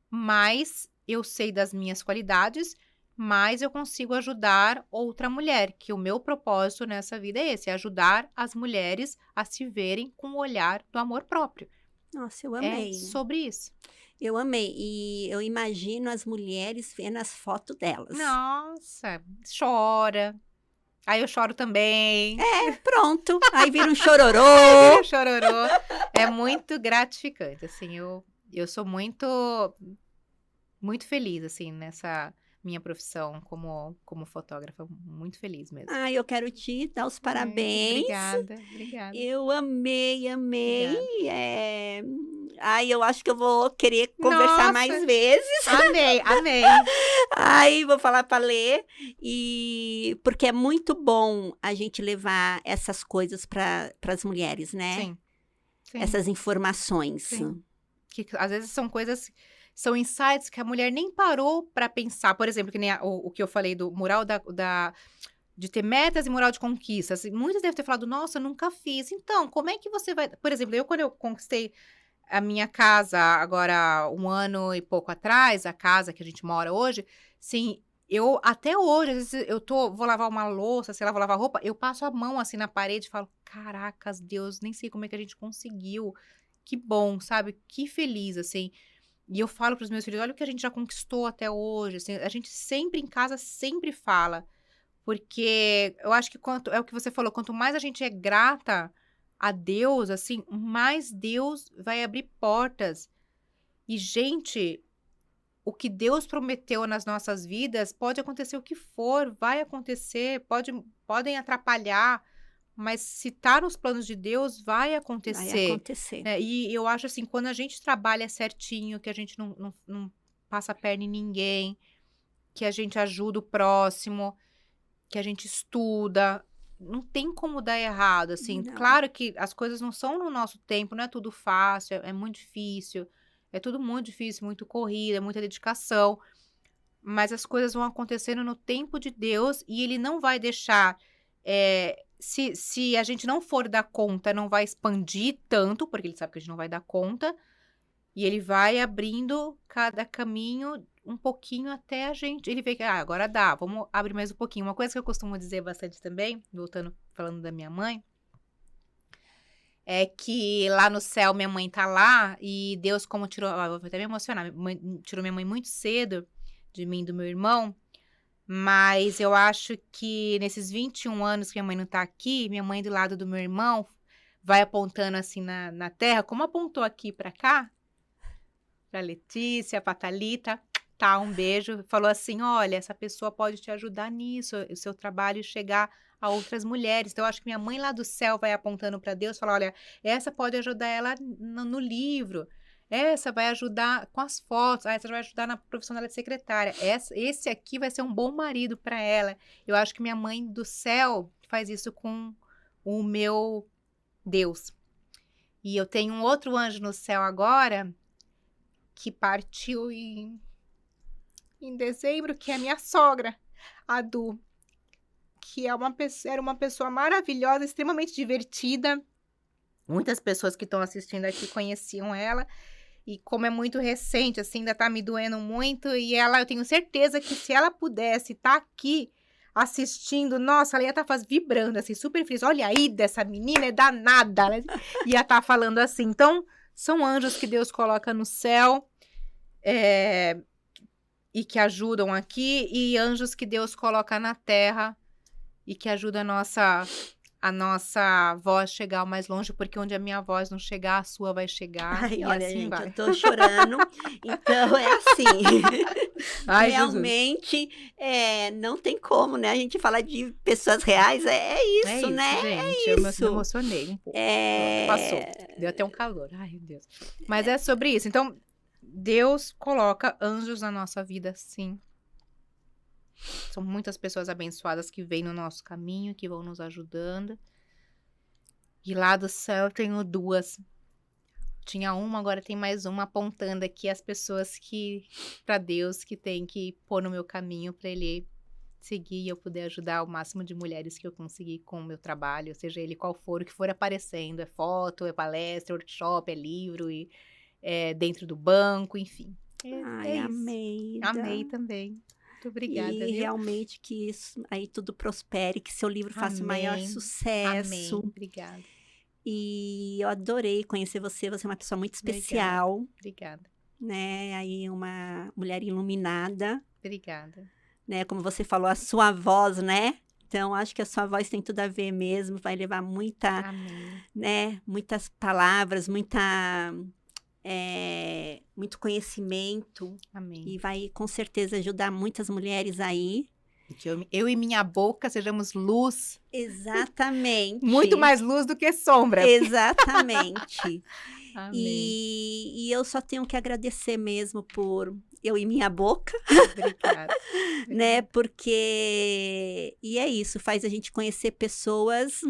[SPEAKER 2] mais eu sei das minhas qualidades, mais eu consigo ajudar outra mulher, que o meu propósito nessa vida é esse, é ajudar as mulheres a se verem com o olhar do amor próprio.
[SPEAKER 1] Nossa, eu amei.
[SPEAKER 2] É sobre isso.
[SPEAKER 1] Eu amei. E eu imagino as mulheres vendo as fotos delas.
[SPEAKER 2] Nossa, chora. Aí eu choro também.
[SPEAKER 1] Pronto. Aí vira um chororô.
[SPEAKER 2] Chororô. É muito gratificante, assim, eu sou muito feliz, assim, nessa minha profissão como fotógrafa, muito feliz mesmo.
[SPEAKER 1] Eu quero te dar os parabéns.
[SPEAKER 2] Obrigada.
[SPEAKER 1] Eu amei. Eu acho que eu vou querer conversar mais vezes.
[SPEAKER 2] Amei.
[SPEAKER 1] Vou falar para Lê. Porque é muito bom a gente levar essas coisas para as mulheres, né?
[SPEAKER 2] Sim.
[SPEAKER 1] Essas informações.
[SPEAKER 2] Sim. Que às vezes são coisas, são insights que a mulher nem parou para pensar. Por exemplo, que nem o que eu falei do mural de ter metas e mural de conquistas. Muitas devem ter falado, nossa, eu nunca fiz. Então, como é que você vai... Por exemplo, quando eu conquistei a minha casa agora 1 ano e pouco atrás, a casa que a gente mora hoje, sim, eu até hoje, às vezes vou lavar uma louça, sei lá, vou lavar roupa, eu passo a mão assim na parede e falo, caracas, Deus, nem sei como é que a gente conseguiu. Que bom, sabe? Que feliz, assim. E eu falo para os meus filhos, olha o que a gente já conquistou até hoje. Assim, a gente sempre em casa, sempre fala. Porque eu acho que é o que você falou, quanto mais a gente é grata a Deus, assim, mais Deus vai abrir portas. E, gente, o que Deus prometeu nas nossas vidas, pode acontecer o que for, vai acontecer, podem atrapalhar, mas se tá nos planos de Deus, vai acontecer.
[SPEAKER 1] Vai acontecer.
[SPEAKER 2] Né? E eu acho assim, quando a gente trabalha certinho, que a gente não passa a perna em ninguém, que a gente ajuda o próximo, que a gente estuda, não tem como dar errado, assim.
[SPEAKER 1] Não.
[SPEAKER 2] Claro que as coisas não são no nosso tempo, não é tudo fácil, é muito difícil. É tudo muito difícil, muito corrida, muita dedicação. Mas as coisas vão acontecendo no tempo de Deus e Ele não vai deixar... Se a gente não for dar conta, não vai expandir tanto, porque Ele sabe que a gente não vai dar conta. E Ele vai abrindo cada caminho um pouquinho até a gente... Ele vê que agora dá, vamos abrir mais um pouquinho. Uma coisa que eu costumo dizer bastante também, falando da minha mãe, é que lá no céu minha mãe tá lá e Deus, como tirou, vou até me emocionar, tirou minha mãe muito cedo de mim e do meu irmão, mas eu acho que nesses 21 anos que minha mãe não tá aqui, minha mãe do lado do meu irmão vai apontando assim na terra, como apontou aqui pra cá, pra Letícia, pra Thalita, tá, um beijo, falou assim, olha, essa pessoa pode te ajudar nisso, o seu trabalho chegar a outras mulheres. Então, eu acho que minha mãe lá do céu vai apontando para Deus, fala, olha, essa pode ajudar ela no livro, essa vai ajudar com as fotos, essa vai ajudar na profissão dela de secretária, esse aqui vai ser um bom marido para ela. Eu acho que minha mãe do céu faz isso com o meu Deus. E eu tenho um outro anjo no céu agora, que partiu em dezembro, que é a minha sogra, a Du, que era uma pessoa maravilhosa, extremamente divertida. Muitas pessoas que estão assistindo aqui conheciam ela. E como é muito recente, assim, ainda tá me doendo muito. E ela, eu tenho certeza que se ela pudesse estar aqui assistindo, nossa, ela ia estar vibrando, assim, super feliz. Olha aí, dessa menina é danada. Ela ia estar falando assim. Então, são anjos que Deus coloca no céu. E que ajudam aqui, e anjos que Deus coloca na terra e que ajudam a nossa voz chegar o mais longe, porque onde a minha voz não chegar, a sua vai chegar.
[SPEAKER 1] Ai,
[SPEAKER 2] E
[SPEAKER 1] olha,
[SPEAKER 2] assim
[SPEAKER 1] gente,
[SPEAKER 2] vai.
[SPEAKER 1] eu tô chorando. Então, é assim.
[SPEAKER 2] Ai, Jesus.
[SPEAKER 1] Realmente, não tem como, né? A gente falar de pessoas reais, é
[SPEAKER 2] É
[SPEAKER 1] isso,
[SPEAKER 2] isso,
[SPEAKER 1] né?
[SPEAKER 2] gente. Eu me emocionei um pouco. Pronto, passou. Deu até um calor. Ai, meu Deus. Mas é sobre isso. Então, Deus coloca anjos na nossa vida, sim. São muitas pessoas abençoadas que vêm no nosso caminho, que vão nos ajudando. E lá do céu eu tenho duas. Tinha uma, agora tem mais uma, apontando aqui as pessoas para Deus, que tem que pôr no meu caminho para Ele seguir e eu poder ajudar o máximo de mulheres que eu conseguir com o meu trabalho, seja ele qual for, o que for aparecendo. É foto, é palestra, workshop, é livro, e é dentro do banco, enfim.
[SPEAKER 1] Ai,
[SPEAKER 2] Isso.
[SPEAKER 1] amei.
[SPEAKER 2] Amei também. Muito obrigada,
[SPEAKER 1] E
[SPEAKER 2] viu?
[SPEAKER 1] realmente que isso aí tudo prospere, que seu livro faça o maior
[SPEAKER 2] Amém.
[SPEAKER 1] sucesso.
[SPEAKER 2] Amém. Obrigada.
[SPEAKER 1] E eu adorei conhecer você. Você é uma pessoa muito especial,
[SPEAKER 2] Obrigada.
[SPEAKER 1] né? Aí uma mulher iluminada,
[SPEAKER 2] Obrigada.
[SPEAKER 1] né? Como você falou, a sua voz, né? Então, acho que a sua voz tem tudo a ver mesmo. Vai levar muita,
[SPEAKER 2] Amém.
[SPEAKER 1] né? Muitas palavras, muito conhecimento.
[SPEAKER 2] Amém.
[SPEAKER 1] E vai, com certeza, ajudar muitas mulheres aí.
[SPEAKER 2] Que eu e minha boca sejamos luz.
[SPEAKER 1] Exatamente.
[SPEAKER 2] Muito mais luz do que sombra.
[SPEAKER 1] Exatamente.
[SPEAKER 2] Amém.
[SPEAKER 1] E eu só tenho que agradecer mesmo por eu e minha boca,
[SPEAKER 2] Obrigada.
[SPEAKER 1] né? Porque... E é isso, faz a gente conhecer pessoas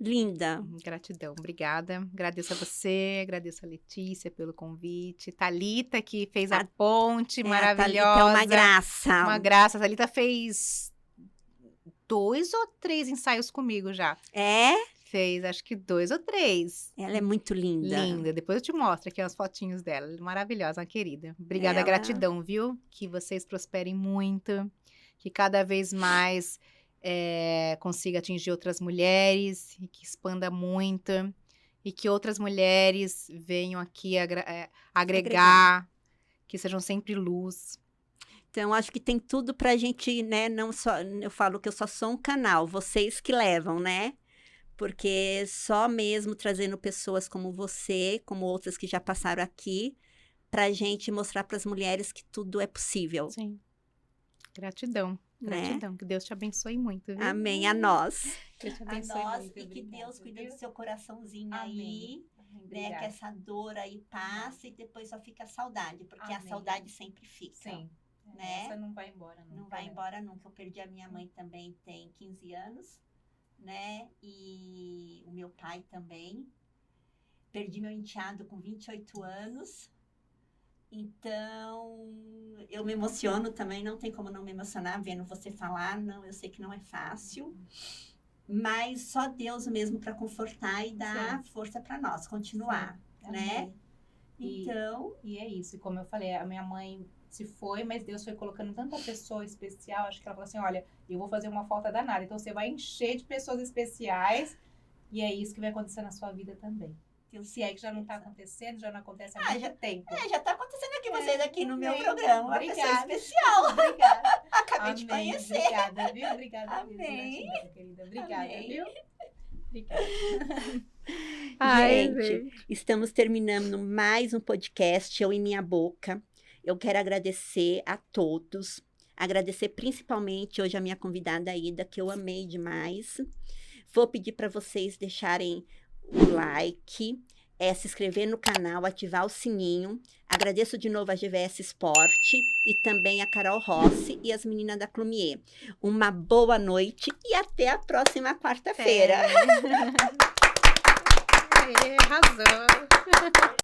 [SPEAKER 1] lindas.
[SPEAKER 2] Gratidão, obrigada. Agradeço a você, agradeço a Letícia pelo convite. Thalita, que fez a ponte maravilhosa.
[SPEAKER 1] A Thalita é uma graça.
[SPEAKER 2] Uma graça. A Thalita fez 2 ou 3 ensaios comigo já.
[SPEAKER 1] É?
[SPEAKER 2] Fez, acho que 2 ou 3.
[SPEAKER 1] Ela é muito linda.
[SPEAKER 2] Linda. Depois eu te mostro aqui as fotinhos dela. Maravilhosa, uma querida. Obrigada,
[SPEAKER 1] Ela...
[SPEAKER 2] gratidão, viu? Que vocês prosperem muito. Que cada vez mais consiga atingir outras mulheres. E que expanda muito. E que outras mulheres venham aqui agregar. Que sejam sempre luz.
[SPEAKER 1] Então, acho que tem tudo pra gente, né? Não só... Eu falo que eu só sou um canal. Vocês que levam, né? Porque só mesmo trazendo pessoas como você, como outras que já passaram aqui, pra gente mostrar para as mulheres que tudo é possível.
[SPEAKER 2] Sim. Gratidão.
[SPEAKER 1] Né?
[SPEAKER 2] Gratidão. Que Deus te abençoe muito, viu?
[SPEAKER 1] Amém. A nós.
[SPEAKER 2] Deus te abençoe muito.
[SPEAKER 1] E que Deus cuide do seu coraçãozinho
[SPEAKER 2] Amém.
[SPEAKER 1] aí, né? Que essa dor aí passe e depois só fica a saudade. Porque a saudade sempre fica.
[SPEAKER 2] Sim.
[SPEAKER 1] Né?
[SPEAKER 2] Essa não vai embora nunca.
[SPEAKER 1] Não vai embora nunca. Eu perdi a minha mãe também, tem 15 anos. Né? E o meu pai também. Perdi meu enteado com 28 anos. Então, eu me emociono também, não tem como não me emocionar vendo você falar. Não, eu sei que não é fácil. Mas só Deus mesmo para confortar e dar força para nós, continuar, né? Então...
[SPEAKER 2] E é isso, como eu falei, a minha mãe se foi, mas Deus foi colocando tanta pessoa especial. Acho que ela falou assim, olha, eu vou fazer uma falta danada, então você vai encher de pessoas especiais E é isso que vai acontecer na sua vida também. Se é que já não está acontecendo, já não acontece há muito tempo.
[SPEAKER 1] Já está acontecendo aqui, vocês aqui no meu programa. Uma pessoa especial.
[SPEAKER 2] Obrigada.
[SPEAKER 1] Acabei de conhecer.
[SPEAKER 2] Obrigada, viu? Obrigada.
[SPEAKER 1] Amém.
[SPEAKER 2] Mesmo, querida. Obrigada,
[SPEAKER 1] Amém.
[SPEAKER 2] viu? Obrigada.
[SPEAKER 1] Gente, estamos terminando mais um podcast, Eu em Minha Boca. Eu quero agradecer a todos. Agradecer principalmente hoje a minha convidada Ida, que eu amei demais. Vou pedir para vocês deixarem o like, se inscrever no canal, ativar o sininho. Agradeço de novo a GVS Esporte e também a Carol Rossi e as meninas da Clumier. Uma boa noite e até a próxima quarta-feira.
[SPEAKER 2] Arrasou!